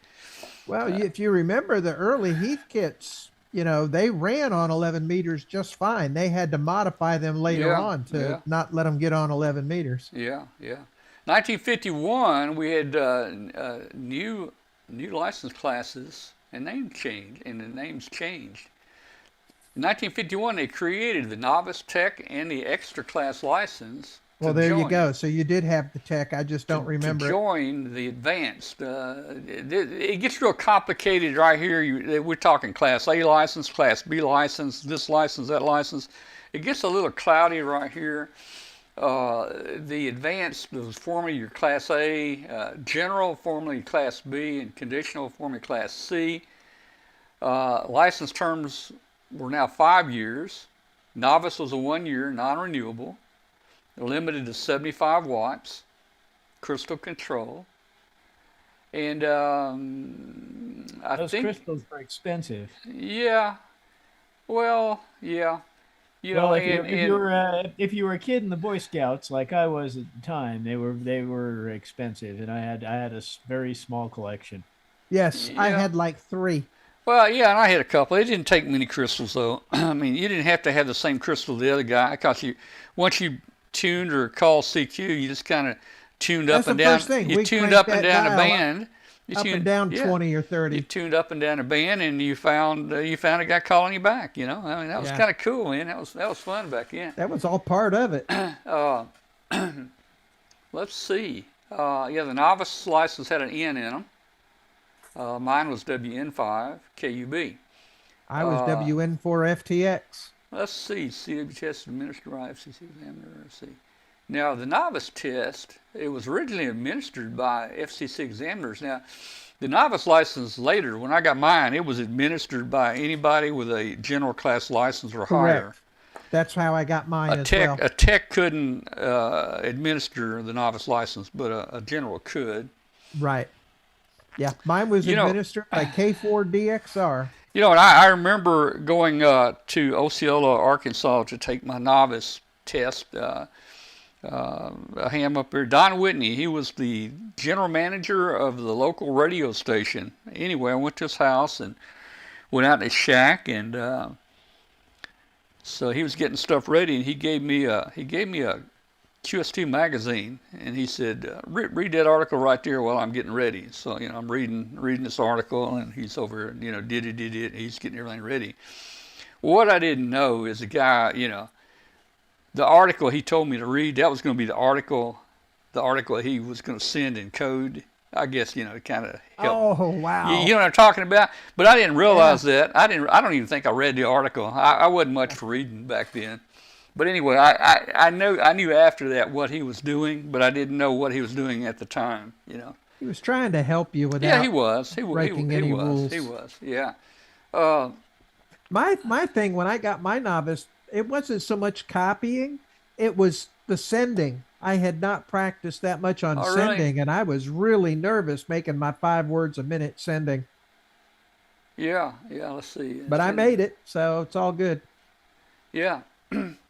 Well, if you remember the early Heath kits, they ran on 11 meters just fine. They had to modify them later on to not let them get on 11 meters. Yeah. 1951, we had new license classes and name change, and the names changed. In 1951, they created the novice tech and the extra class license. Well, there you go. So you did have the tech. I just don't remember. To join the advanced. It gets real complicated right here. We're talking Class A license, Class B license, this license, that license. It gets a little cloudy right here. The advanced was formerly your Class A, general formerly Class B, and conditional formerly Class C. License terms were now 5 years. Novice was a 1 year, non-renewable. Limited to 75 watts, crystal control, and those crystals are expensive. Yeah, well, yeah, You Well, know, if you were a kid in the Boy Scouts like I was at the time, they were expensive, and I had a very small collection. Yes, I yeah. had like three. Well, yeah, and I had a couple. It didn't take many crystals though. I mean, you didn't have to have the same crystal the other guy. Because once you tuned or called CQ, you just kind of tuned up That's and the down. first thing. You We tuned cranked up and that down a dial band. You up and tuned, down yeah. 20 or You 30. tuned up and down a band, and you found a guy calling you back. You know, I mean, that was Yeah. kind of cool, man. That was fun back then. That was all part of it. Uh, let's see. Yeah, the novice license had an N in them. Mine was WN5 KUB. I was WN4FTX. Let's see. CW test administered by FCC examiner. Let's see. Now, the novice test, it was originally administered by FCC examiners. Now, the novice license later, when I got mine, it was administered by anybody with a general class license or higher. Correct. That's how I got mine as well. A tech couldn't administer the novice license, but a general could. Right. Yeah, mine was administered by K4DXR. You know, and I remember going to Osceola, Arkansas to take my novice test. A ham up there, Don Whitney, he was the general manager of the local radio station. Anyway, I went to his house and went out in his shack, and so he was getting stuff ready, and he gave me a QS2 magazine, and he said, read that article right there while I'm getting ready. So, you know, I'm reading this article, and he's over, you know, did it, he's getting everything ready. What I didn't know is the guy, you know, the article he told me to read, that was going to be the article he was going to send in code. I guess, you know, it kind of helped. Oh, wow. You know what I'm talking about? But I didn't realize that. I don't even think I read the article. I wasn't much for reading back then. But anyway, I knew after that what he was doing, but I didn't know what he was doing at the time, you know. He was trying to help you without Yeah, he was. breaking any rules. He was, yeah. My thing when I got my novice, it wasn't so much copying, it was the sending. I had not practiced that much on sending, really? and I was really nervous making my 5 words a minute sending. Yeah, let's see. But I made it, so it's all good. Yeah.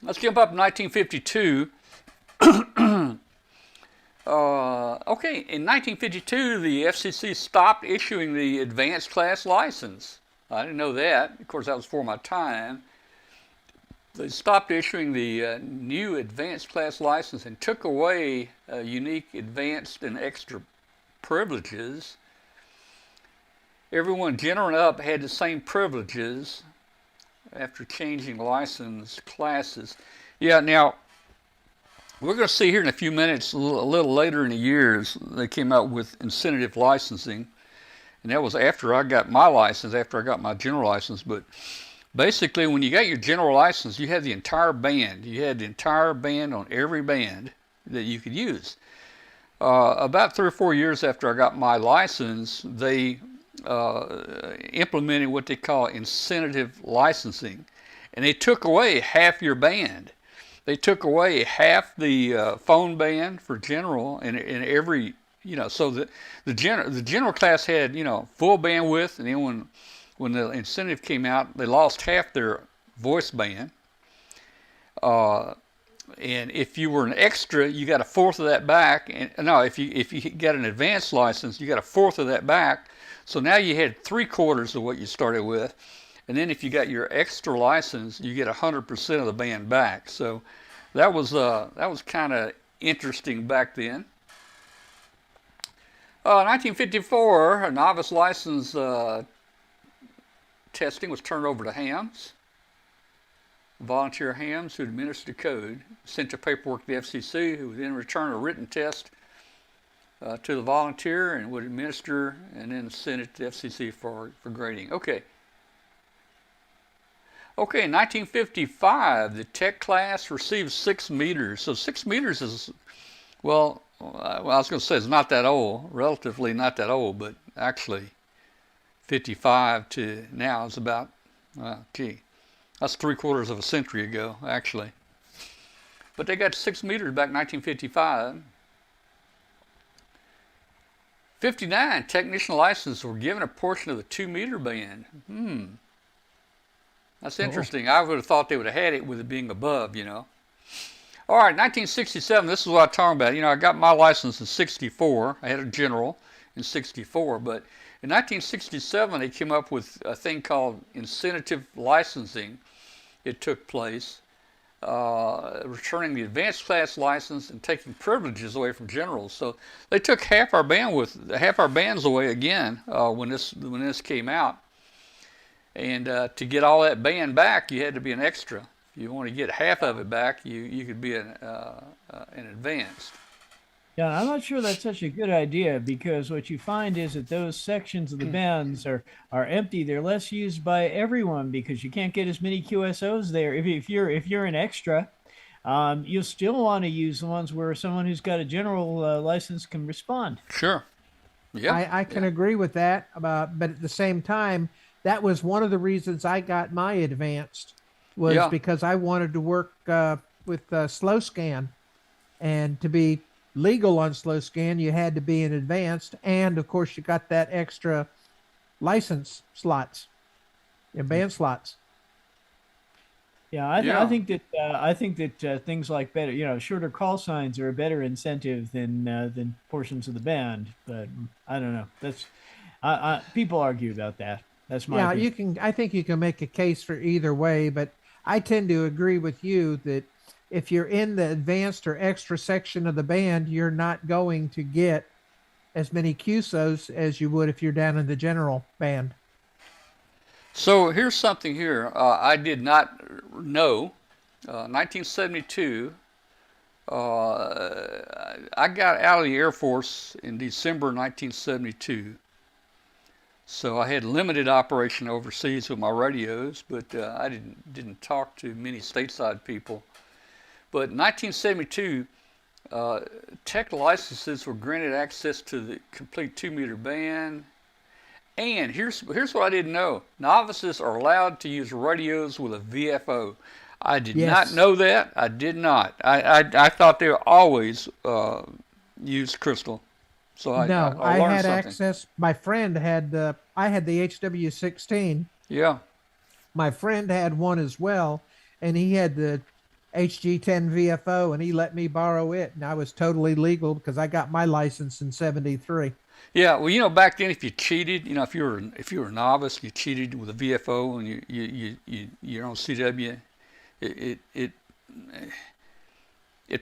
Let's jump up to 1952. Okay, in 1952, the FCC stopped issuing the advanced class license. I didn't know that. Of course, that was before my time. They stopped issuing the new advanced class license and took away unique advanced and extra privileges. Everyone general and up had the same privileges after changing license classes. Yeah, now, we're going to see here in a few minutes, a little later in the years, they came out with incentive licensing. And that was after I got my license, after I got my general license. But basically, when you got your general license, you had the entire band. You had the entire band on every band that you could use. About 3 or 4 years after I got my license, they implemented what they call incentive licensing. And they took away half your band. They took away half the phone band for general and every, you know, so the general class had, you know, full bandwidth, and then when the incentive came out, they lost half their voice band. And if you were an extra, you got a fourth of that back. And no, if you got an advanced license, you got a fourth of that back. So now you had 3/4 of what you started with. And then if you got your extra license, you get 100% of the band back. So that was kind of interesting back then. 1954, a novice license testing was turned over to hams. Volunteer hams who administered the code sent the paperwork to the FCC, who would then return a written test to the volunteer and would administer and then send it to the FCC for grading. Okay, in 1955, the tech class received 6 meters. So 6 meters is, well, I was going to say it's not that old, relatively not that old, but actually 55 to now is about, that's 3/4 of a century ago, actually. But they got 6 meters back in 1955. 59, technician licenses were given a portion of the 2 meter band. That's interesting. I would have thought they would have had it with it being above, All right, 1967, this is what I'm talking about. I got my license in 64. I had a general in 64, but in 1967, they came up with a thing called incentive licensing. It took place, returning the advanced class license and taking privileges away from generals. So they took half our bands away again when this came out. And to get all that band back, you had to be an extra. If you want to get half of it back, you could be an advanced. Yeah, I'm not sure that's such a good idea, because what you find is that those sections of the bands are empty. They're less used by everyone because you can't get as many QSOs there. If you're an extra, you'll still want to use the ones where someone who's got a general license can respond. Sure. Yeah. I can agree with that, but at the same time, that was one of the reasons I got my advanced, was because I wanted to work with slow scan, and to be legal on slow scan, you had to be an advanced, and of course you got that extra license slots, band slots. Yeah, I think that things like better, shorter call signs are a better incentive than portions of the band. But I don't know. That's people argue about that. That's my opinion. I think you can make a case for either way, but I tend to agree with you that if you're in the advanced or extra section of the band, you're not going to get as many QSOs as you would if you're down in the general band. So here's something here I did not know. 1972, I got out of the Air Force in December 1972. So I had limited operation overseas with my radios, but I didn't talk to many stateside people. But in 1972, tech licenses were granted access to the complete 2-meter band. And here's what I didn't know. Novices are allowed to use radios with a VFO. I did not know that. I did not. I thought they always used crystal. So I had something. access. My friend had, I had the HW16. Yeah. My friend had one as well, and he had the HG10 VFO, and he let me borrow it, and I was totally legal because I got my license in 73. Yeah, well, back then, if you cheated, if you were a novice, you cheated with a VFO, and you're on CW, it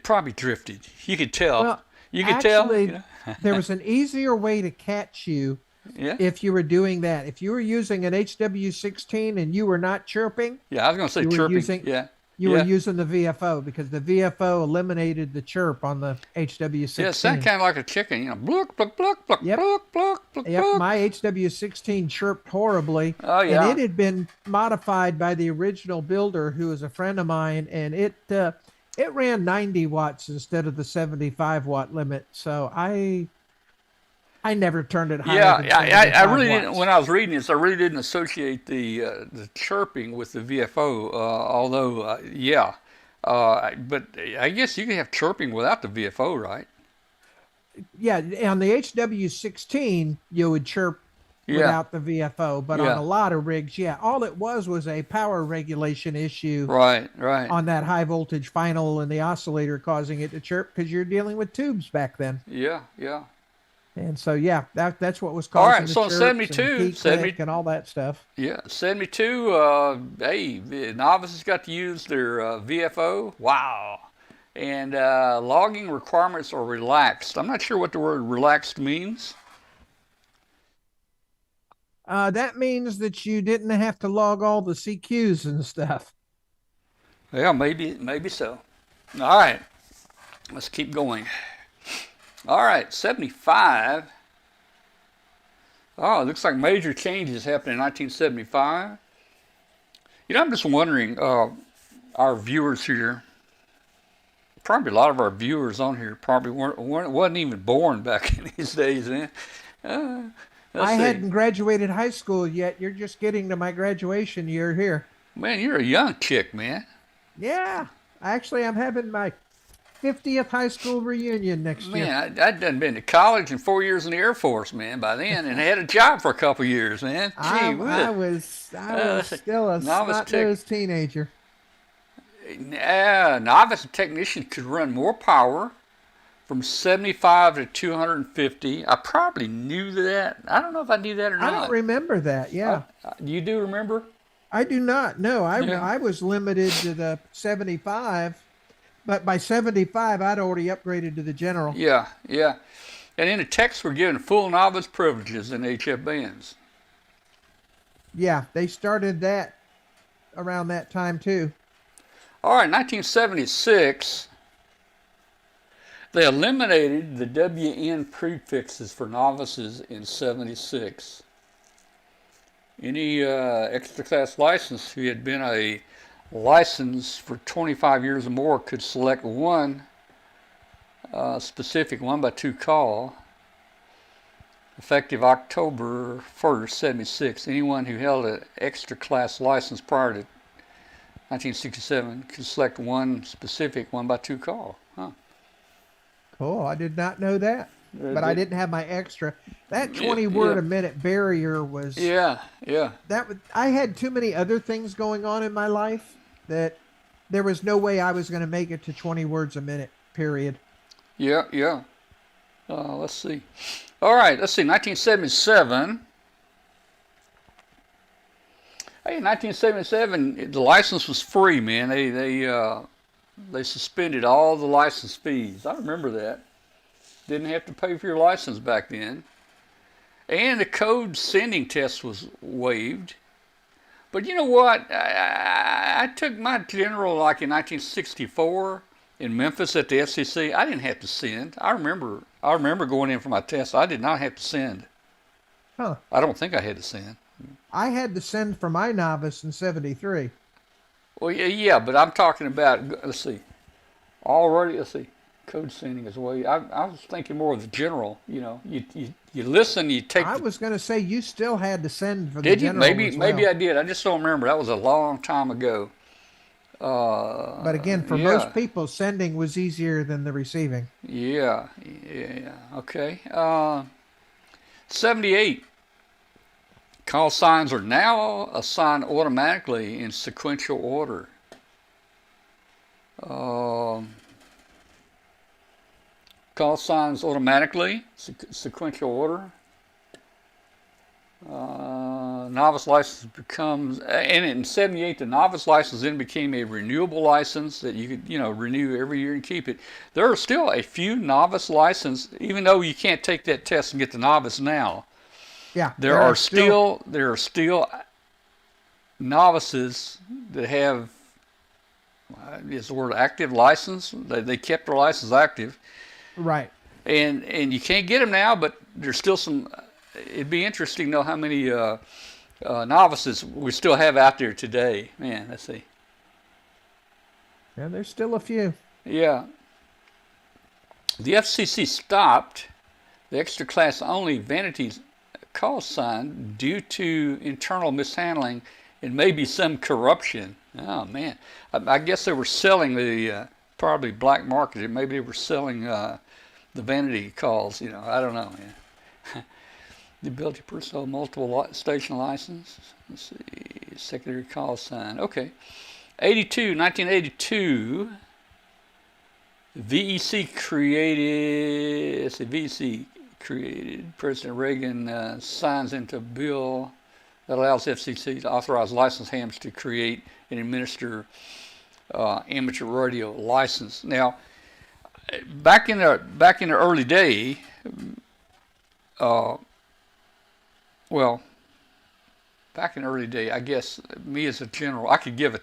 probably drifted. You could tell. Well, you could actually, tell. There was an easier way to catch you if you were doing that. If you were using an HW16 and you were not chirping. Yeah, I was going to say chirping. You were using the VFO, because the VFO eliminated the chirp on the HW16. Yeah, it sounded kind of like a chicken, Blook, blook, blook, blook, yep. blook, blook, blook, Yep, blook. my HW16 chirped horribly. Oh, yeah. And it had been modified by the original builder, who was a friend of mine, and it ran 90 watts instead of the 75 watt limit. So I never turned it higher than 75 I really watts. didn't. When I was reading this, I really didn't associate the chirping with the VFO. Although, but I guess you can have chirping without the VFO, right? Yeah, on the HW16, you would chirp without the VFO, but on a lot of rigs, all it was a power regulation issue. Right. On that high voltage final and the oscillator causing it to chirp, because you're dealing with tubes back then. Yeah. And so, that's what was causing all right, the so in chirps 72, and all that stuff. Yeah, 72, the novices got to use their VFO. Wow. And logging requirements are relaxed. I'm not sure what the word relaxed means. That means that you didn't have to log all the CQs and stuff. Yeah, maybe so. All right, let's keep going. All right, 75. Oh, it looks like major changes happened in 1975. I'm just wondering, our viewers here, probably a lot of our viewers on here probably wasn't even born back in these days, man. I hadn't graduated high school yet. You're just getting to my graduation year here. Man, you're a young chick, man. Yeah. Actually, I'm having my 50th high school reunion next year. Man, I'd done been to college and 4 years in the Air Force, man, by then, and had a job for a couple years, man. Gee, I was still a snot-nosed teenager. Novice technician could run more power from 75 to 250. I probably knew that. I don't know if I knew that or not. I don't remember that. Yeah. You do remember? I do not. No, Yeah. I was limited to the 75, but by 75, I'd already upgraded to the general. Yeah, yeah. And in the techs were given full novice privileges in HF bands. Yeah, they started that around that time too. All right, 1976, they eliminated the WN prefixes for novices in 76. Any extra class license who had been a license for 25 years or more could select one specific 1x2 call effective October 1st, 76. Anyone who held an extra class license prior to 1967 could select one specific 1x2 call. Huh. Cool. I did not know that. But I didn't have my extra. That 20 word a minute barrier was. Yeah. I had too many other things going on in my life that there was no way I was going to make it to 20 words a minute, period. Yeah. Let's see. All right, let's see. 1977. Hey, in 1977, the license was free, man. They suspended all the license fees. I remember that. Didn't have to pay for your license back then. And the code sending test was waived. But you know what? I took my general like in 1964 in Memphis at the FCC. I didn't have to send. I remember going in for my test. I did not have to send. Huh. I don't think I had to send. I had to send for my novice in 73. Well, yeah, but I'm talking about, let's see. Code sending is way. I was thinking more of the general. You know, you listen, you take. I was going to say you still had to send for the Did you? general. Maybe I did. I just don't remember. That was a long time ago. But again, for most people, sending was easier than the receiving. Yeah. Okay. 78. Call signs are now assigned automatically in sequential order. Call signs automatically, sequential order. Novice license becomes, and in 78, the novice license then became a renewable license that you could, renew every year and keep it. There are still a few novice license, even though you can't take that test and get the novice now. Yeah, there are still novices that have is the word active license. They kept their license active. Right. And you can't get them now, but there's still some. It'd be interesting to know how many novices we still have out there today. Man, let's see. Yeah, there's still a few. Yeah. The FCC stopped the extra class only vanity call sign due to internal mishandling and maybe some corruption. Oh man, I guess they were selling the probably black market. Maybe they were selling the vanity calls. I don't know. Man. The ability to pursue multiple station license. Let's see, secondary call sign. Okay, 1982. VEC created. Let's see, VEC created. President Reagan signs into a bill that allows FCC to authorize license hams to create and administer amateur radio license. Now, back in the early day, I guess me as a general, I could give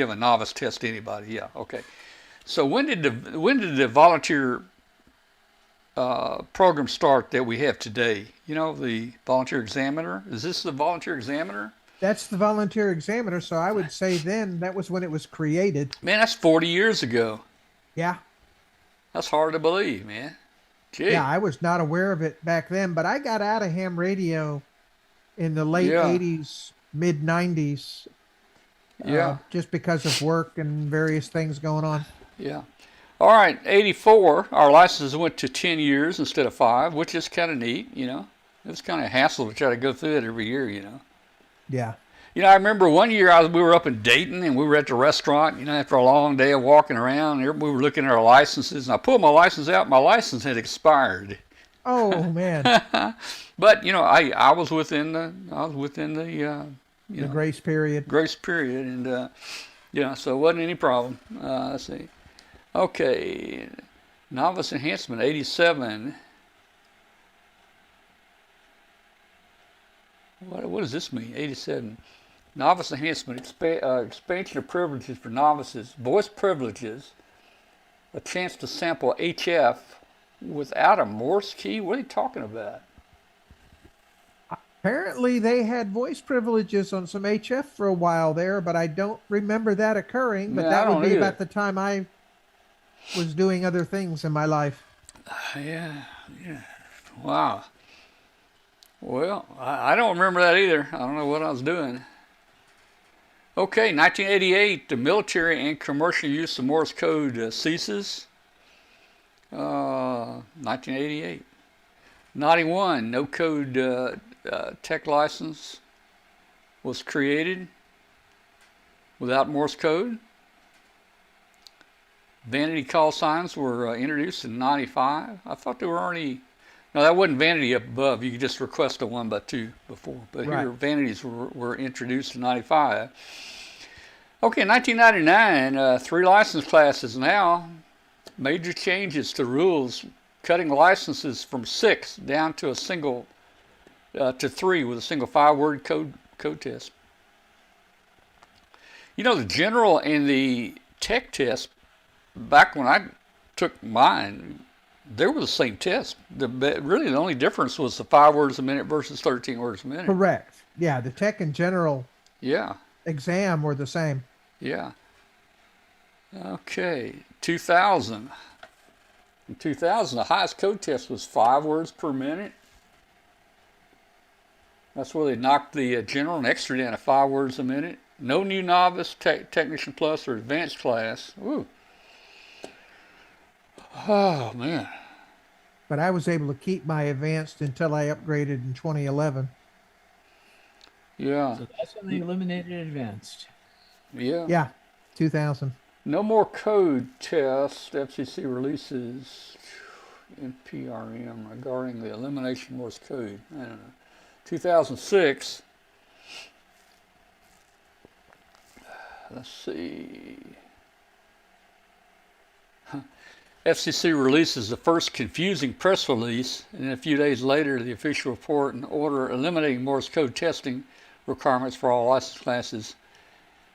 a novice test to anybody. Yeah, okay. So when did the volunteer program start that we have today? The volunteer examiner. Is this the volunteer examiner? That's the volunteer examiner. So I would say then that was when it was created. Man, that's 40 years ago. Yeah. That's hard to believe, man. Gee. Yeah, I was not aware of it back then, but I got out of ham radio in the late 80s, mid 90s. Yeah. Just because of work and various things going on. Yeah. All right, 84, our license went to 10 years instead of 5, which is kind of neat, you know. It was kind of a hassle to try to go through it every year, you know. Yeah. You know, I remember one year we were up in Dayton and we were at the restaurant, you know, after a long day of walking around, we were looking at our licenses, and I pulled my license out, my license had expired. Oh man. But, you know, I was within the, The grace period. and, you know, so it wasn't any problem. Let's see. Okay, novice enhancement, 87. What does this mean, 87? Novice enhancement, expansion of privileges for novices, voice privileges, a chance to sample HF without a Morse key? What are you talking about? Apparently, they had voice privileges on some HF for a while there, but I don't remember that occurring. But Yeah, I that would don't be either. about the time I was doing other things in my life. Yeah. Wow. Well, I don't remember that either. I don't know what I was doing. Okay, 1988, the military and commercial use of Morse code ceases. 1988. 91, no code tech license was created without Morse code. Vanity call signs were introduced in 95. I thought they were already... No, that wasn't vanity up above. You could just request a 1x2 before. But Right. here, vanities were introduced in 95. Okay, 1999, 3 license classes now. Major changes to rules, cutting licenses from 6 down to a single, to 3 with a single 5-word code test. You know, the general and the tech test, back when I took mine, they were the same test. Really, the only difference was the 5 words a minute versus 13 words a minute. Correct. Yeah, the tech and general Yeah, exam were the same. yeah. Okay, 2000. In 2000, the highest code test was 5 words per minute. That's where they knocked the general and extra down to 5 words a minute. No new novice, technician plus, or advanced class. Ooh. Oh, man. But I was able to keep my advanced until I upgraded in 2011. Yeah, So that's when they eliminated advanced. yeah. Yeah, 2000. No more code tests. FCC releases NPRM regarding the elimination of Morse code. I don't know. 2006. Let's see. FCC releases the first confusing press release, and then a few days later, the official report and order eliminating Morse code testing requirements for all license classes.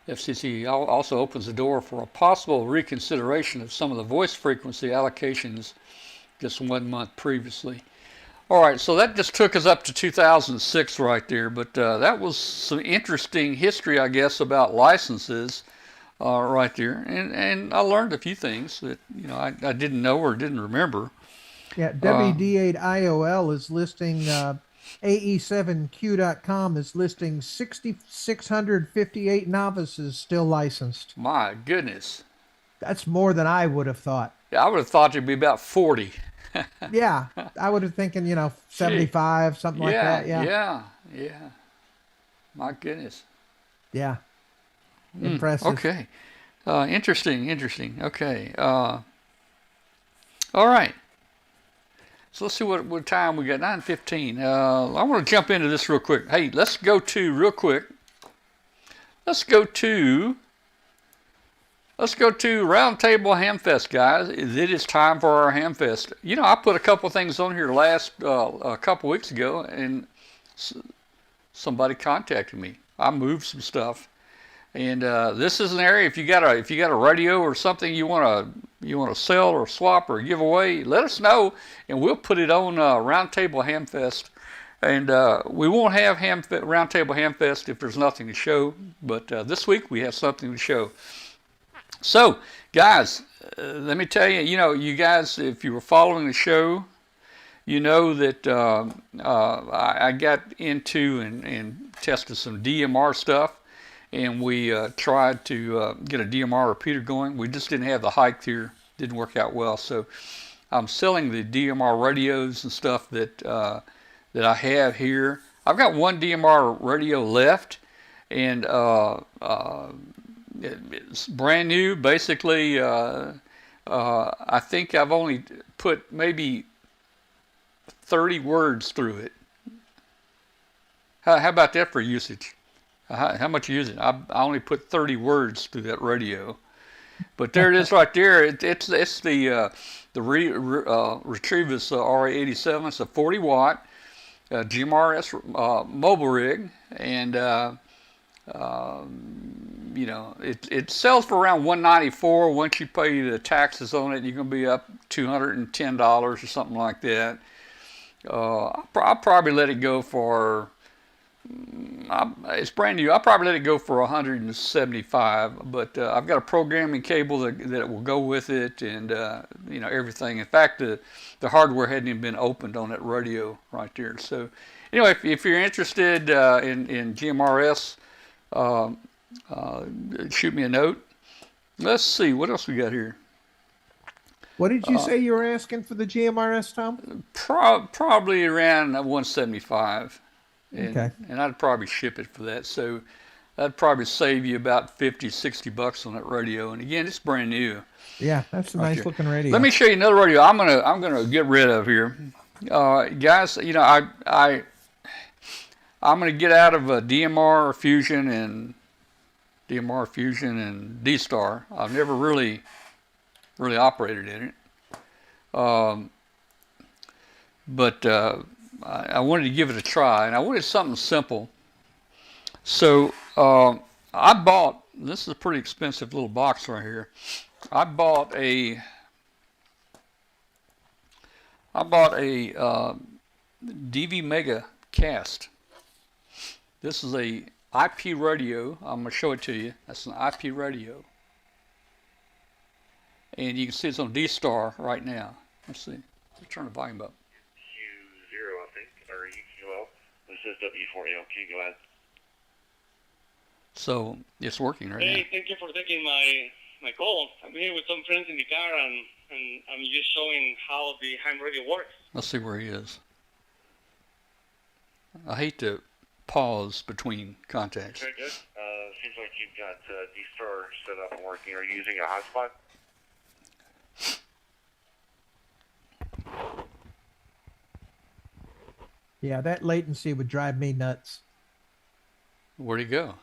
FCC also opens the door for a possible reconsideration of some of the voice frequency allocations just 1 month previously. All right, so that just took us up to 2006 right there, but that was some interesting history, I guess, about licenses right there, and I learned a few things that I didn't know or didn't remember. Yeah, WD8IOL is listing AE7Q.com is listing 6,658 novices still licensed. My goodness. That's more than I would have thought. Yeah, I would have thought there'd be about 40. Yeah, I would have thinking, 75, something like that. Yeah. Yeah. My goodness. Yeah. Impressive. Okay. Interesting. Okay. All right. So let's see what time we got. 9:15. I want to jump into this real quick. Hey, let's go to Roundtable Hamfest, guys. It is time for our Hamfest. I put a couple things on here a couple weeks ago, and somebody contacted me. I moved some stuff, and this is an area. If you got a radio or something you want to sell or swap or give away, let us know, and we'll put it on Roundtable Hamfest. And we won't have Roundtable Hamfest if there's nothing to show, but this week we have something to show. So, guys, let me tell you, you guys, if you were following the show, you know that I got into and tested some DMR stuff, and we tried to get a DMR repeater going. We just didn't have the height here didn't work out well. So I'm selling the DMR radios and stuff that that I have here. I've got one DMR radio left, and it's brand new. Basically, I think I've only put maybe 30 words through it. How about that for usage? How much you use it? I only put 30 words through that radio. But there it is right there. It's the Retrievus RA87. It's a 40 watt GMRS mobile rig, and you know, it sells for around $194. Once you pay the taxes on it, you're gonna be up $210 or something like that. I'll probably let it go for. It's brand new. I'll probably let it go for $175, but I've got a programming cable that will go with it, and you know, everything. In fact, the hardware hadn't even been opened on that radio right there. So anyway, if you're interested in GMRS, shoot me a note. Let's see what else we got here. What did you say you were asking for the GMRS, Tom? Probably around 175. Okay. And I'd probably ship it for that. So that'd probably save you about $50-$60 on that radio. And again, it's brand new. Yeah, that's a nice looking radio. Let me show you another radio I'm gonna get rid of here. Guys, you know, I'm gonna get out of DMR Fusion and D-Star. I've never really operated in it. But I wanted to give it a try, and I wanted something simple. So I bought, this is a pretty expensive little box right here. I bought a DV Mega Cast. This is a IP radio. I'm going to show it to you. That's an IP radio. And you can see it's on D-Star right now. Let's see. Let's turn the volume up. Q0, I think, or EQL. This is W4ALQ. Go ahead. So it's working right now. Hey, thank you for taking my call. I'm here with some friends in the car, and I'm just showing how the ham radio works. Let's see where he is. I hate to pause between contacts. Very good. Seems like you've got D-Star set up and working. Are you using a hotspot? Yeah, that latency would drive me nuts. Where'd he go?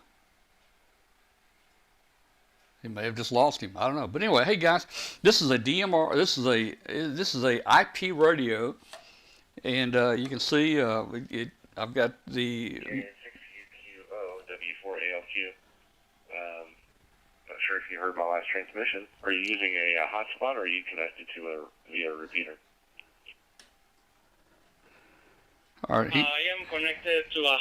He may have just lost him. I don't know. But anyway, hey guys, this is a DMR. This is a IP radio, and you can see I've got the. W6QQO W4ALQ. Not sure if you heard my last transmission. Are you using a hotspot, or are you connected to via a repeater? All right. I am connected to a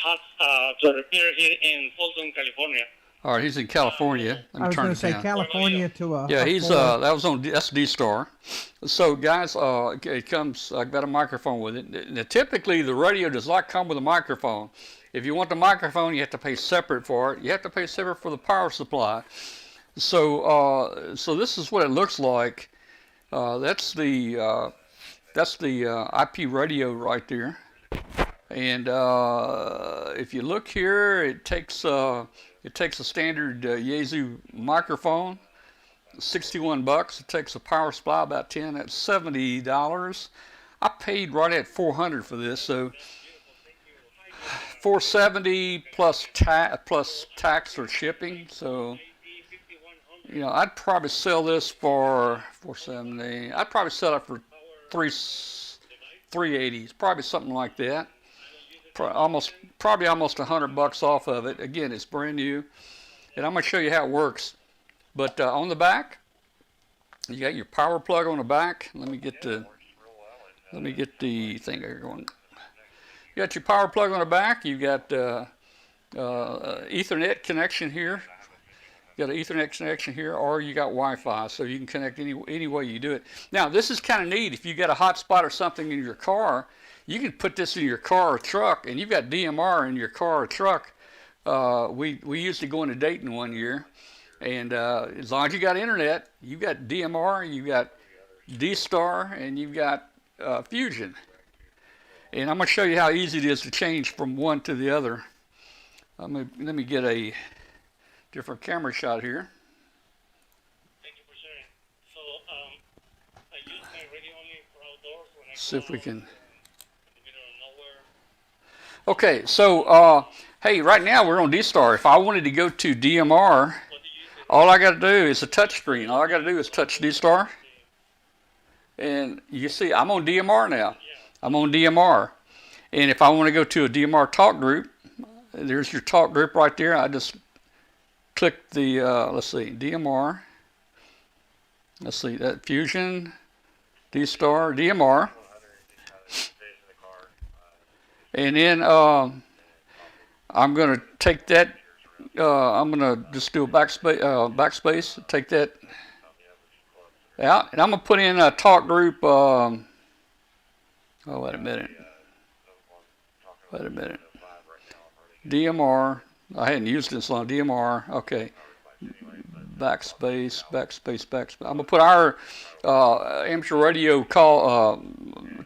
repeater here in Fulton, California. All right, he's in California. I was going to say California to a. Yeah, he's that's D-Star. So guys, it comes. I've got a microphone with it. Now, typically, the radio does not come with a microphone. If you want the microphone, you have to pay separate for it. You have to pay separate for the power supply. So so this is what it looks like. That's the IP radio right there. And if you look here, it takes a standard Yaesu microphone, $61. It takes a power supply about 10. That's $70. I paid right at $400 for this, so $470 plus tax or shipping. So you know, I'd probably sell this for $470. I'd probably sell it for $380. Probably something like that. Probably almost $100 off of it. Again, it's brand new, and I'm going to show you how it works. But on the back, you got your power plug on the back. Let me get the thing there going. You got your power plug on the back. You got Ethernet connection here. You got an Ethernet connection here, or you got Wi-Fi, so you can connect any way you do it. Now, this is kind of neat. If you got a hotspot or something in your car, you can put this in your car or truck, and you've got DMR in your car or truck. We used to go into Dayton one year, and as long as you got internet, you got DMR, you got D-Star, and you've got Fusion. And I'm going to show you how easy it is to change from one to the other. Let me get a different camera shot here. Thank you for sharing. So, I use my radio only for outdoors when I See go if we can. in the middle of nowhere. Okay, so hey, right now we're on D-Star. If I wanted to go to DMR, What do you use? all I got to do is a touch screen. All I got to do is touch D-Star, and you see I'm on DMR now. I'm on DMR, and if I want to go to a DMR talk group, there's your talk group right there. I just click the let's see, DMR. Let's see that Fusion, D-Star, DMR, and then I'm gonna take that. I'm gonna just do a backspace. Take that out, and I'm gonna put in a talk group. Oh, wait a minute. Wait a minute. DMR. I hadn't used this long. DMR. Okay. Backspace. I'm gonna put our amateur radio call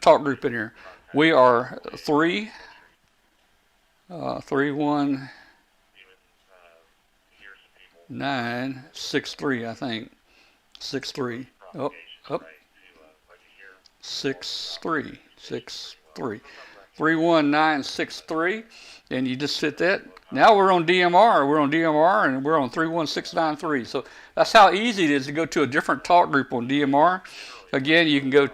talk group in here. We are 31963. I think 63. Oh. 63. 31963, and you just hit that. Now we're on DMR. We're on DMR, and we're on 31693. So that's how easy it is to go to a different talk group on DMR. Again, you can click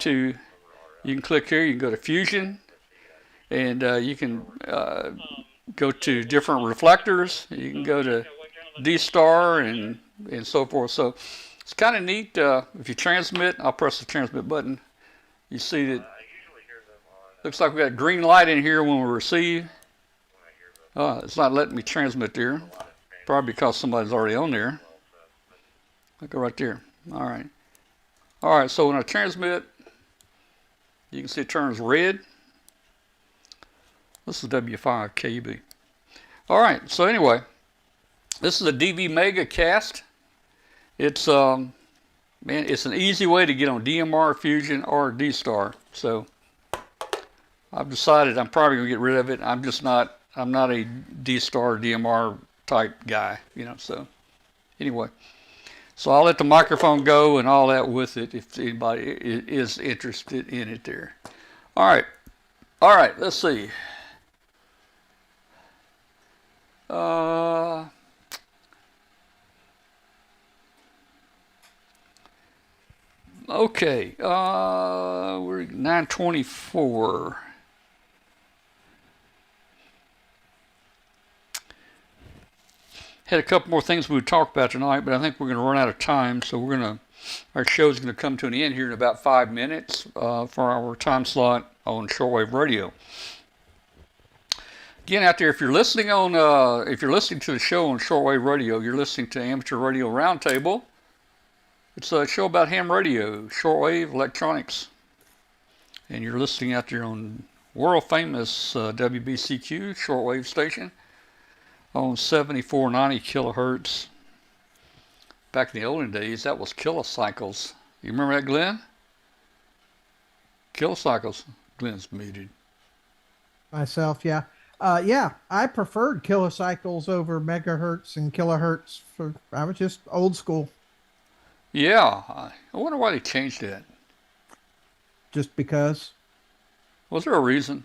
here. You can go to Fusion, and you can go to different reflectors. You can go to D-Star and so forth. So it's kind of neat. If you transmit, I'll press the transmit button. You see that. Looks like we got a green light in here when we receive. It's not letting me transmit there. Probably because somebody's already on there. Look right there. All right. All right, so when I transmit, you can see it turns red. This is W5 KUB. All right, so anyway, this is a DV Mega cast. It's it's an easy way to get on DMR, Fusion, or D-Star. So I've decided I'm probably gonna get rid of it. I'm not a D-Star DMR type guy, so anyway. So I'll let the microphone go and all that with it if anybody is interested in it there. All right, let's see. Okay, we're 9:24. Had a couple more things we would talk about tonight, but I think we're going to run out of time, so our show's going to come to an end here in about 5 minutes for our time slot on shortwave radio. Again, out there, if you're listening to the show on shortwave radio, you're listening to Amateur Radio Roundtable. It's a show about ham radio, shortwave electronics, and you're listening out there on world famous WBCQ shortwave station on 7490 kilohertz. Back in the olden days, that was kilocycles. You remember that, Glenn? Kilocycles. Glenn's muted. Myself, yeah. I preferred kilocycles over megahertz and kilohertz. I was just old school. Yeah, I wonder why they changed that. Just because. Was there a reason?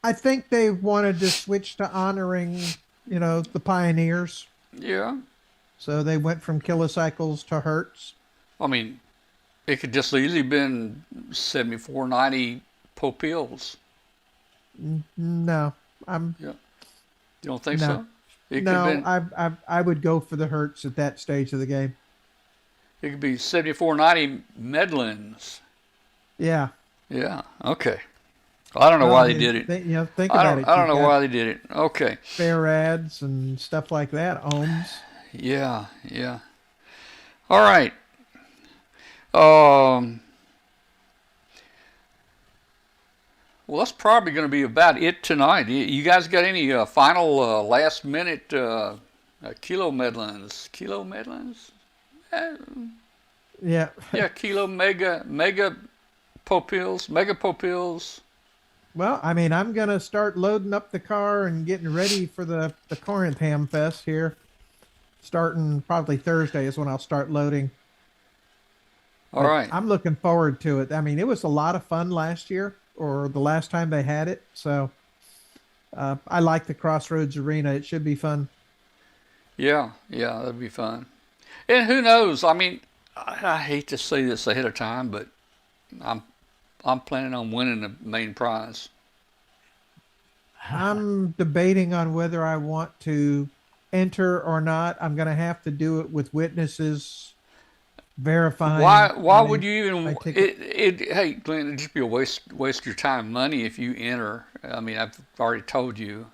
I think they wanted to switch to honoring, the pioneers. Yeah. So they went from kilocycles to hertz. I mean, it could just easily been 7490 popils. No, Yeah. You don't think no. so? I would go for the hertz at that stage of the game. It could be 7490 medlins. Yeah. Yeah. Okay. I don't know why they did it. Think about it. I don't know why they did it. Okay. Farads and stuff like that. Ohms. Yeah. All right. Well, that's probably going to be about it tonight. You guys got any final last minute kilo medlins? Yeah. Yeah, kilo mega popils. Well, I mean, I'm going to start loading up the car and getting ready for the Corinth Hamfest here. Starting probably Thursday is when I'll start loading. All But right. I'm looking forward to it. I mean, it was a lot of fun last year or the last time they had it. So I like the Crossroads Arena. It should be fun. Yeah, that'd be fun. And who knows? I mean, I hate to say this ahead of time, but I'm I'm planning on winning the main prize. I'm debating on whether I want to enter or not. I'm going to have to do it with witnesses verifying. Why would you my even ticket. hey Glenn, it'd just be a waste your time and money if you enter. I mean, I've already told you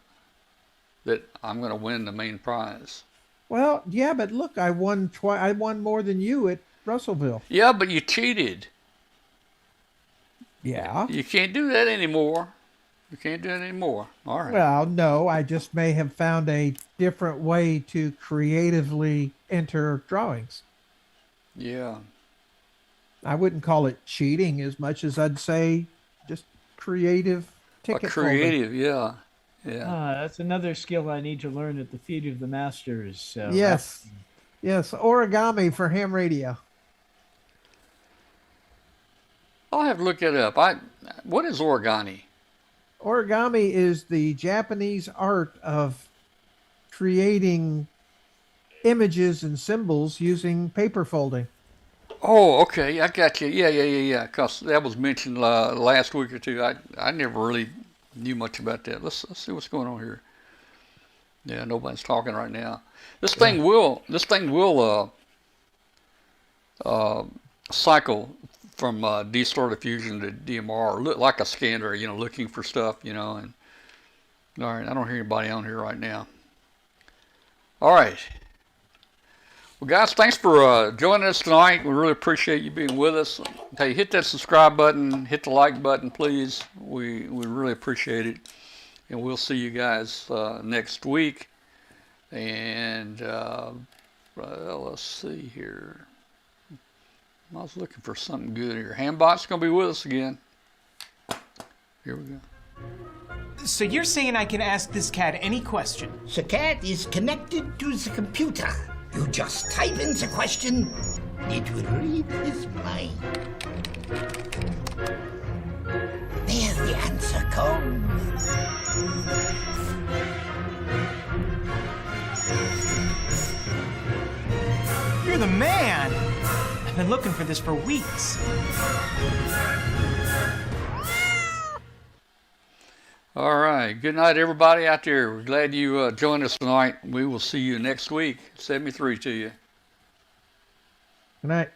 that I'm going to win the main prize. Well, yeah, but look, I won twice. I won more than you at Russellville. Yeah, but you cheated. Yeah. You can't do that anymore. You can't do it anymore. All right. Well, no, I just may have found a different way to creatively enter drawings. Yeah. I wouldn't call it cheating as much as I'd say just creative A ticket holding. creative, yeah. Yeah. That's another skill I need to learn at the feet of the masters. So Yes. Yes, origami for ham radio. I'll have to look it up. What is origami? Origami is the Japanese art of creating images and symbols using paper folding. Oh, okay. I got you. Yeah. Because that was mentioned last week or two. I never really knew much about that. Let's see what's going on here. Yeah, nobody's talking right now. This thing will cycle from distorted fusion to DMR, look like a scanner, looking for stuff, and all right, I don't hear anybody on here right now. All right. Well, guys, thanks for joining us tonight. We really appreciate you being with us. Hey, hit that subscribe button, hit the like button, please. We really appreciate it. And we'll see you guys next week. And let's see here. I was looking for something good here. Hambot's going to be with us again. Here we go. So you're saying I can ask this cat any question? The cat is connected to the computer. You just type in the question, it will read his mind. There the answer comes. You're the man! I've been looking for this for weeks. All right. Good night, everybody out there. We're glad you joined us tonight. We will see you next week. 73 to you. Good night.